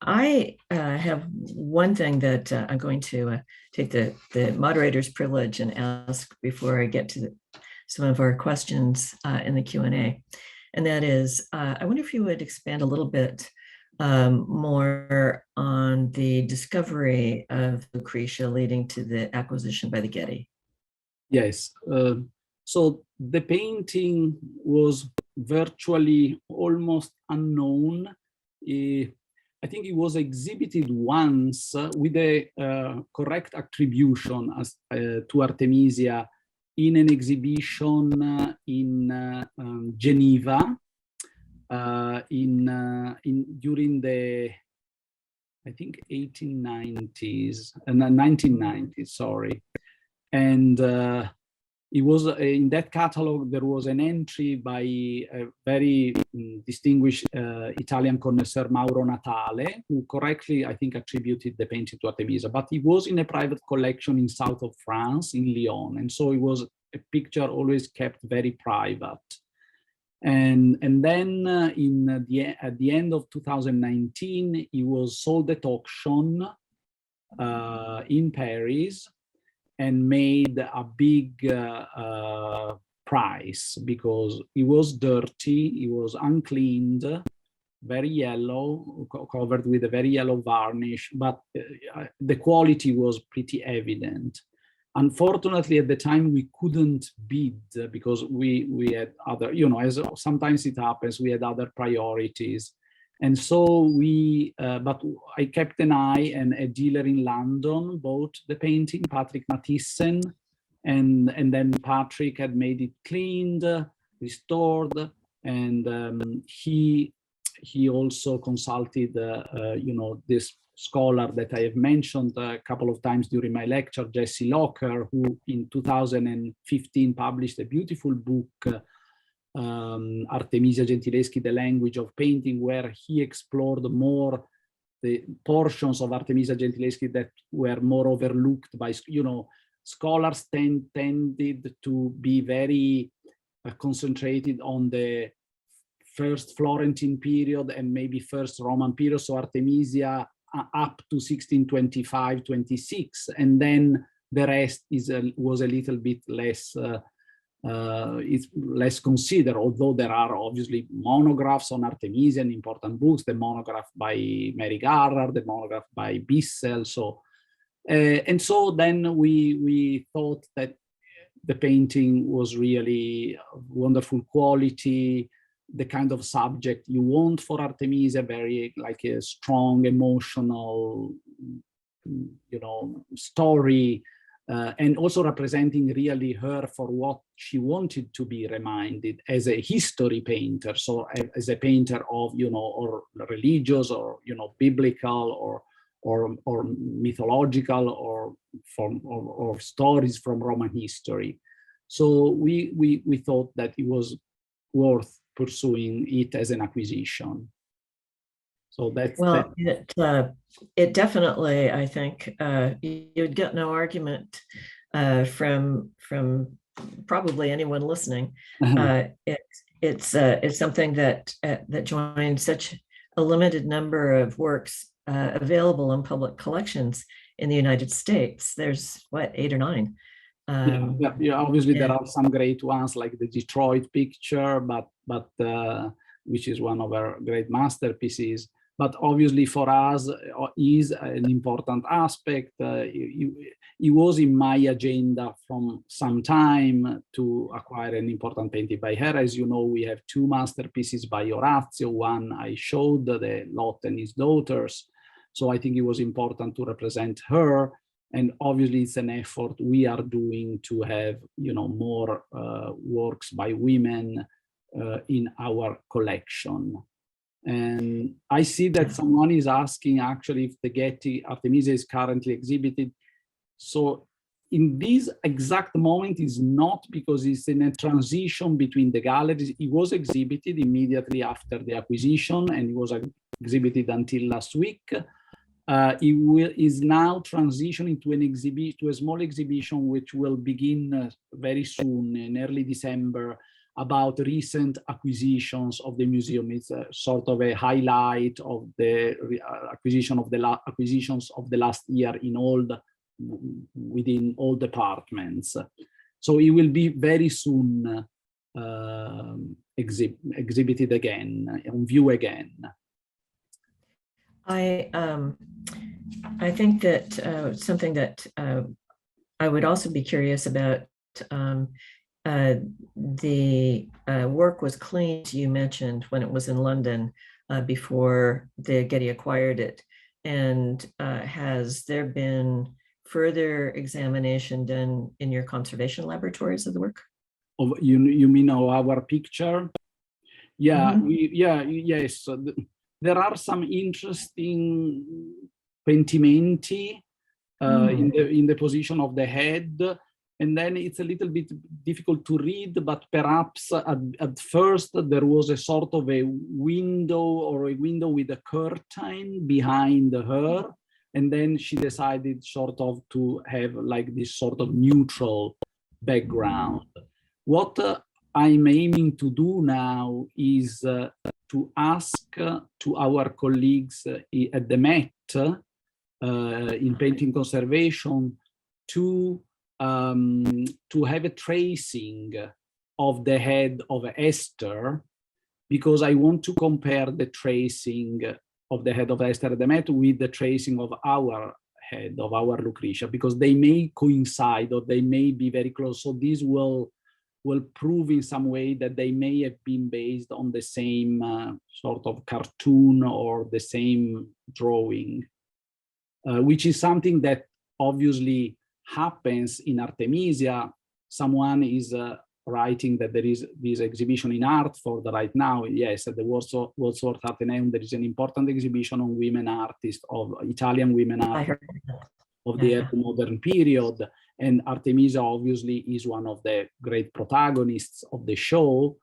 I have one thing that I'm going to take the moderator's privilege and ask before I get to some of our questions in the Q&A. And that is, I wonder if you would expand a little bit more on the discovery of Lucretia leading to the acquisition by the Getty. Yes. So the painting was virtually almost unknown. I think it was exhibited once with a correct attribution as, to Artemisia in an exhibition in Geneva during the, I think, 1990s, sorry. And it was in that catalog, there was an entry by a very distinguished Italian connoisseur, Mauro Natale, who correctly, I think, attributed the painting to Artemisa, but it was in a private collection in south of France, in Lyon. And so it was a picture always kept very private. And then at the end of 2019, it was sold at auction in Paris, and made a big price because it was dirty, it was uncleaned, very yellow, covered with a very yellow varnish, but the quality was pretty evident. Unfortunately, at the time, we couldn't bid because we had other, as sometimes it happens, we had other priorities. And so but I kept an eye, and a dealer in London bought the painting, Patrick Mathissen, and then Patrick had made it cleaned, restored, and he also consulted, this scholar that I have mentioned a couple of times during my lecture, Jesse Locker, who in 2015 published a beautiful book, Artemisia Gentileschi, The Language of Painting, where he explored more the portions of Artemisia Gentileschi that were more overlooked by, scholars tended to be very concentrated on the first Florentine period and maybe first Roman period, so Artemisia up to 1625-26, and then the rest was a little bit less it's less considered, although there are obviously monographs on Artemisia and important books, the monograph by Mary Garrard, the monograph by Bissell. So, and so then we thought that the painting was really wonderful quality, the kind of subject you want for Artemisia, very like a strong emotional, story. And also representing really her for what she wanted to be reminded as a history painter, so as a painter of, or religious or, biblical or mythological or stories from Roman history. So we thought that it was worth pursuing it as an acquisition. So that's well, it definitely, I think, you'd get no argument from probably anyone listening. It's something that that joins such a limited number of works available in public collections in the United States. There's what, 8 or 9. Yeah, obviously there are some great ones like the Detroit picture, but which is one of our great masterpieces. But obviously for us is an important aspect. It was in my agenda from some time to acquire an important painting by her. As you know, we have 2 masterpieces by Orazio. One I showed, the Lot and his daughters. So I think it was important to represent her. And obviously it's an effort we are doing to have, you know, more works by women in our collection. And I see that someone is asking actually if the Getty Artemisa is currently exhibited. So in this exact moment is not, because it's in a transition between the galleries. It was exhibited immediately after the acquisition and it was exhibited until last week. It is now transitioning to a small exhibition which will begin very soon in early December, about recent acquisitions of the museum. It's a sort of a highlight of the acquisitions of the last year within all departments. So it will be very soon exhibited again, on view again. I think that something that I would also be curious about, the work was cleaned, you mentioned, when it was in London before the Getty acquired it. And has there been further examination done in your conservation laboratories of the work? You mean our picture? Yeah, yes. There are some interesting pentimenti in the position of the head. And then it's a little bit difficult to read, but perhaps at first there was a sort of a window with a curtain behind her. And then she decided sort of to have like this sort of neutral background. What I'm aiming to do now is to ask to our colleagues at the Met in painting conservation to have a tracing of the head of Esther, because I want to compare the tracing of the head of Esther at the Met with the tracing of our head, of our Lucretia, because they may coincide or they may be very close. So this will prove in some way that they may have been based on the same sort of cartoon or the same drawing, which is something that obviously happens in Artemisia. Someone is writing that there is this exhibition in Hartford right now. Yes, at the Wordsworth Athenaeum, there is an important exhibition on women artists, of Italian women artists of the early modern period. And Artemisa obviously is one of the great protagonists of the show.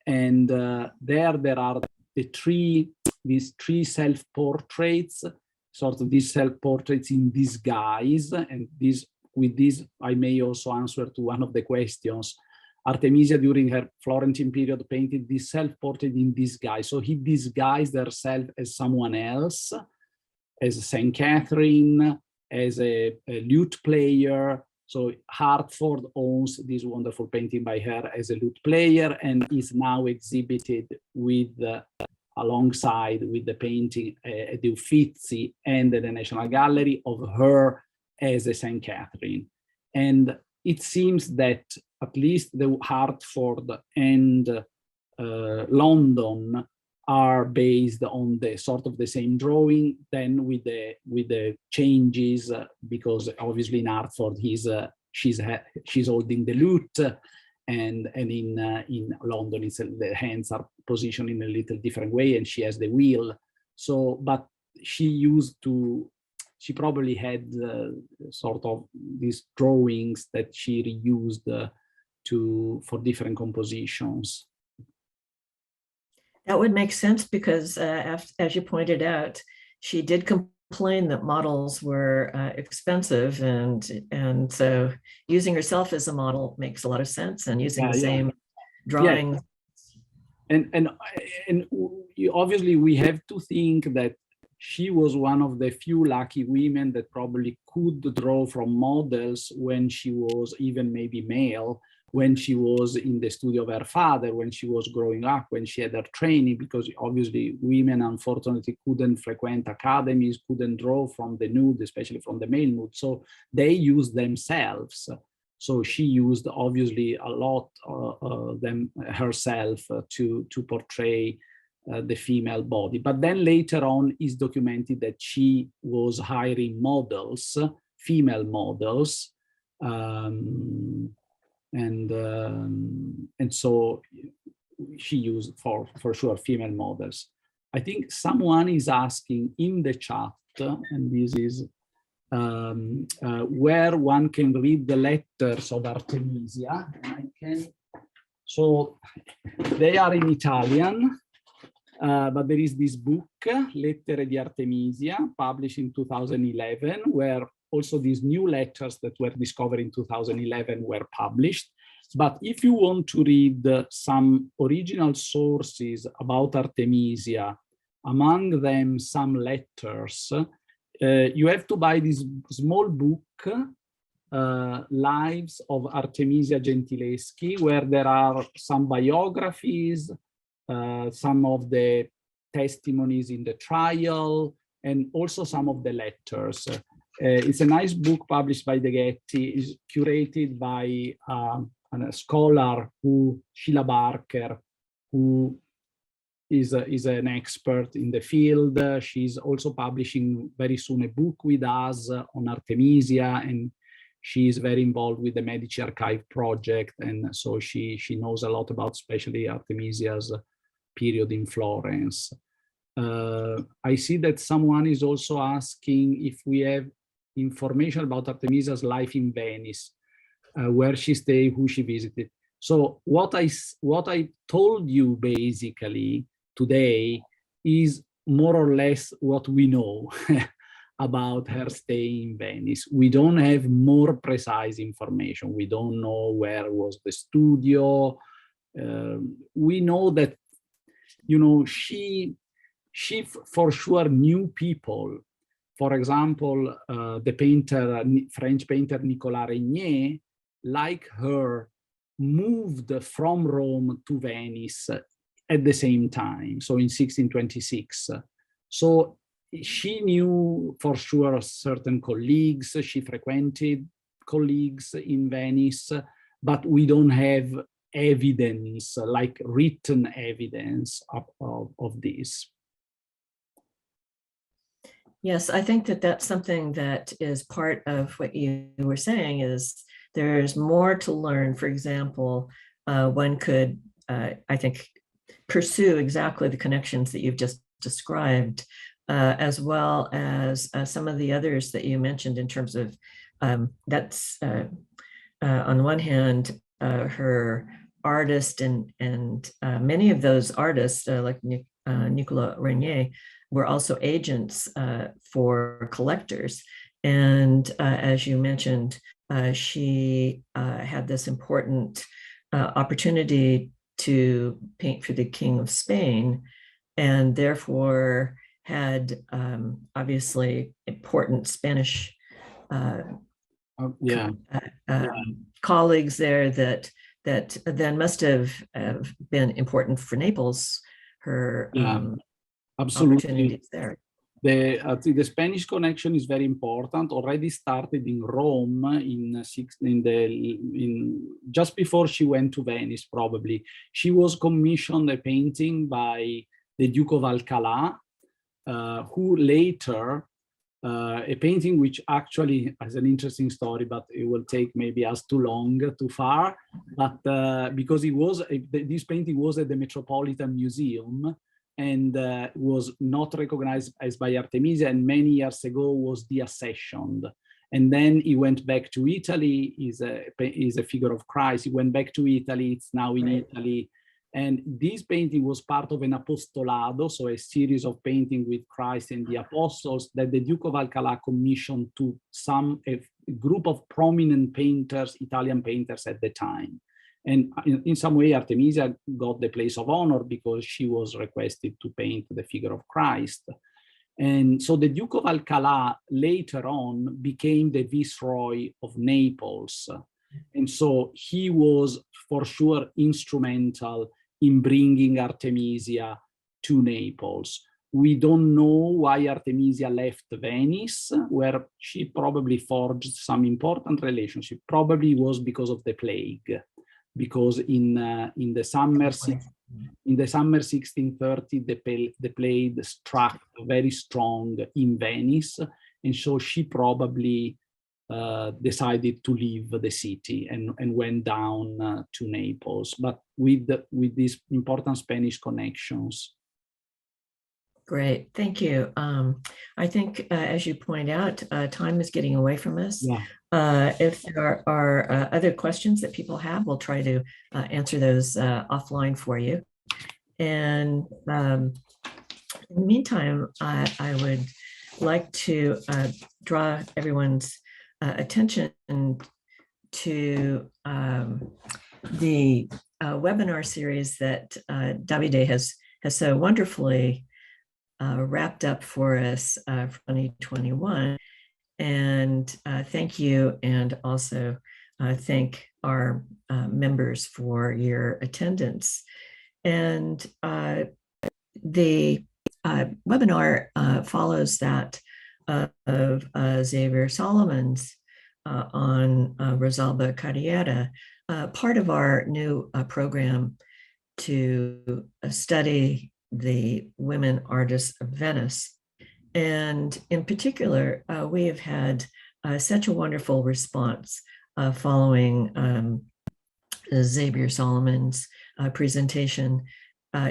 And there are these three self-portraits, sort of these self-portraits in disguise. And with this, I may also answer to one of the questions. Artemisia, during her Florentine period, painted this self-portrait in disguise. So he disguised herself as someone else, as St. Catherine, as a lute player. So Hartford owns this wonderful painting by her as a lute player, and is now exhibited with alongside with the painting at the Uffizi and at the National Gallery of her as a St. Catherine. And it seems that at least the Hartford and London are based on the sort of the same drawing, then with the changes, because obviously in Hartford she's holding the lute, and in London the hands are positioned in a little different way, and she has the wheel. So, but she probably had sort of these drawings that she reused for different compositions. That would make sense because, as you pointed out, she did complain that models were expensive, and so using herself as a model makes a lot of sense, and using Yeah, the yeah. same Yeah. drawing. And obviously we have to think that she was one of the few lucky women that probably could draw from models when she was even maybe male, when she was in the studio of her father, when she was growing up, when she had her training, because obviously women unfortunately couldn't frequent academies, couldn't draw from the nude, especially from the male nude. So they used themselves. So she used obviously a lot them herself to portray the female body. But then later on is documented that she was hiring models, female models, and so she used for sure female models. I think someone is asking in the chat, and this is where one can read the letters of Artemisia. So they are in Italian, but there is this book, Lettere di Artemisia, published in 2011, where also these new letters that were discovered in 2011 were published. But if you want to read some original sources about Artemisia, among them some letters, you have to buy this small book, Lives of Artemisia Gentileschi, where there are some biographies, some of the testimonies in the trial, and also some of the letters. It's a nice book published by the Getty, is curated by a scholar, Sheila Barker, who is an expert in the field. She's also publishing very soon a book with us on Artemisia, and she's very involved with the Medici Archive project, and so she knows a lot about especially Artemisia's period in Florence. I see that someone is also asking if we have information about Artemisia's life in Venice, where she stayed, who she visited. So what I told you basically today is more or less what we know about her stay in Venice. We don't have more precise information. We don't know where was the studio. We know that, you know, she for sure knew people. For example, the painter, French painter Nicolas Regnier, like her, moved from Rome to Venice at the same time, so in 1626. So she knew for sure certain colleagues, she frequented colleagues in Venice, but we don't have evidence, like written evidence of this. Yes, I think that that's something that is part of what you were saying, is there's more to learn. For example, one could, I think, pursue exactly the connections that you've just described, as well as some of the others that you mentioned in terms of, that's on one hand, her artist, and many of those artists, like Nicolas Regnier, were also agents for collectors. And as you mentioned, she had this important opportunity to paint for the King of Spain, and therefore had obviously important Spanish colleagues there that then must have been important for Naples, her opportunities there. The Spanish connection is very important. Already started in Rome just before she went to Venice. Probably she was commissioned a painting by the Duke of Alcalá, who later a painting which actually has an interesting story, but it will take maybe us too far. But because this painting was at the Metropolitan Museum, and was not recognized as by Artemisia, and many years ago was deaccessioned. And then he went back to Italy. He's a figure of Christ. He went back to Italy. It's now in Italy. And this painting was part of an apostolado, so a series of paintings with Christ and the apostles that the Duke of Alcalá commissioned to a group of prominent painters, Italian painters at the time. And in some way, Artemisia got the place of honor because she was requested to paint the figure of Christ. And so the Duke of Alcalá later on became the Viceroy of Naples. And so he was for sure instrumental in bringing Artemisia to Naples. We don't know why Artemisia left Venice, where she probably forged some important relationship. Probably was because of the plague, because in the summer 1630, the plague struck very strong in Venice, and so she probably decided to leave the city and went down to Naples, but with these important Spanish connections. Great, thank you. I think, as you point out, time is getting away from us. Yeah. If there are other questions that people have, we'll try to answer those offline for you. And in the meantime, I would like to draw everyone's attention to the webinar series that Davide has so wonderfully wrapped up for us for 2021. And thank you, and also thank our members for your attendance. And the webinar follows that of Xavier Solomon's on Rosalba Carriera, part of our new program to study the women artists of Venice. And in particular, we have had such a wonderful response following Xavier Solomon's presentation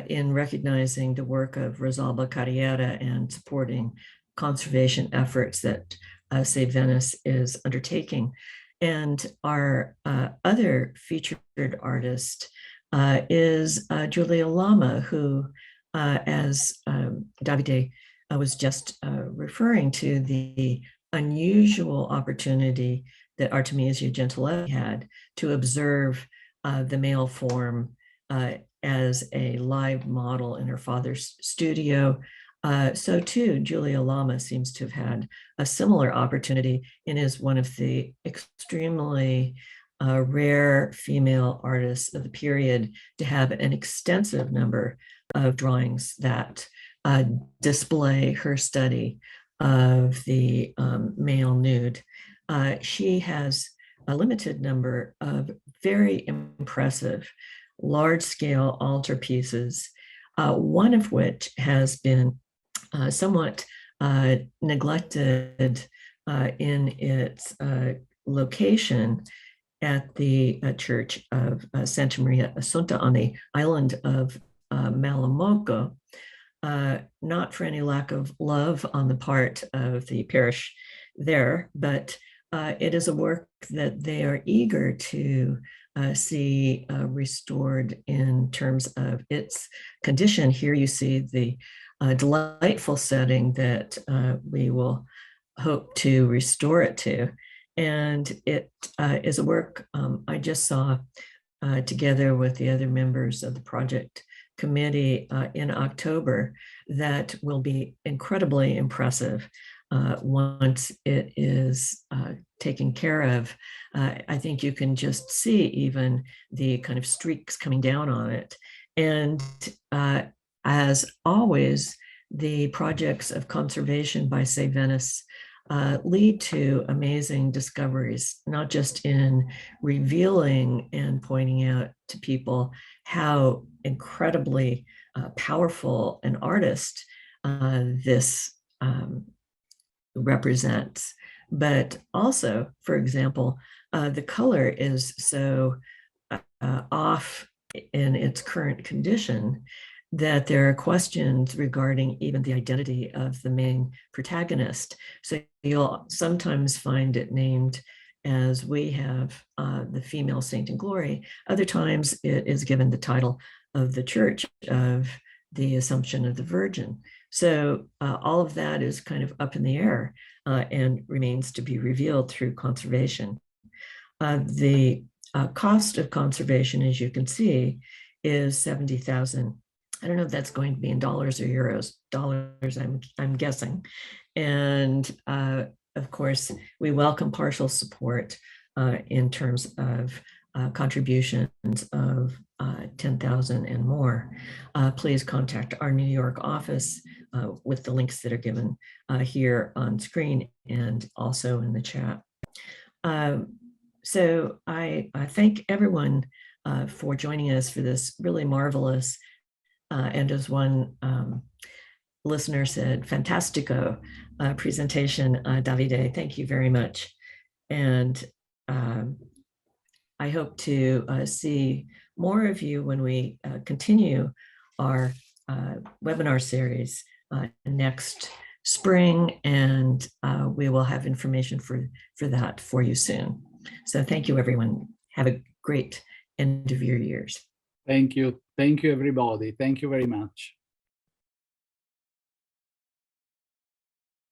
in recognizing the work of Rosalba Carriera and supporting conservation efforts that Save Venice is undertaking. And our other featured artist is Julia Lama, who, as Davide was just referring to, the unusual opportunity that Artemisia Gentileschi had to observe the male form as a live model in her father's studio. So too, Julia Lama seems to have had a similar opportunity and is one of the extremely rare female artists of the period to have an extensive number of drawings that display her study of the male nude. She has a limited number of very impressive large-scale altarpieces, one of which has been somewhat neglected in its location at the Church of Santa Maria Assunta on the island of Malamocco, not for any lack of love on the part of the parish there, but it is a work that they are eager to see restored in terms of its condition. Here you see the delightful setting that we will hope to restore it to. And it is a work I just saw together with the other members of the project committee in October that will be incredibly impressive once it is taken care of. I think you can just see even the kind of streaks coming down on it. And as always, the projects of conservation by Save Venice lead to amazing discoveries, not just in revealing and pointing out to people how incredibly powerful an artist this represents, but also, for example, the color is so off in its current condition that there are questions regarding even the identity of the main protagonist. So you'll sometimes find it named as we have the female saint in glory. Other times it is given the title of the church of the Assumption of the Virgin. So all of that is kind of up in the air and remains to be revealed through conservation. The cost of conservation, as you can see, is 70,000. I don't know if that's going to be in dollars or euros. Dollars, I'm guessing. And of course, we welcome partial support in terms of contributions of 10,000 and more. Please contact our New York office with the links that are given here on screen and also in the chat. So I thank everyone for joining us for this really marvelous and, as one listener said, fantastico presentation, Davide. Thank you very much. And I hope to see more of you when we continue our webinar series next spring, and we will have information for that for you soon. So thank you, everyone. Have a great end of your years. Thank you. Thank you, everybody. Thank you very much.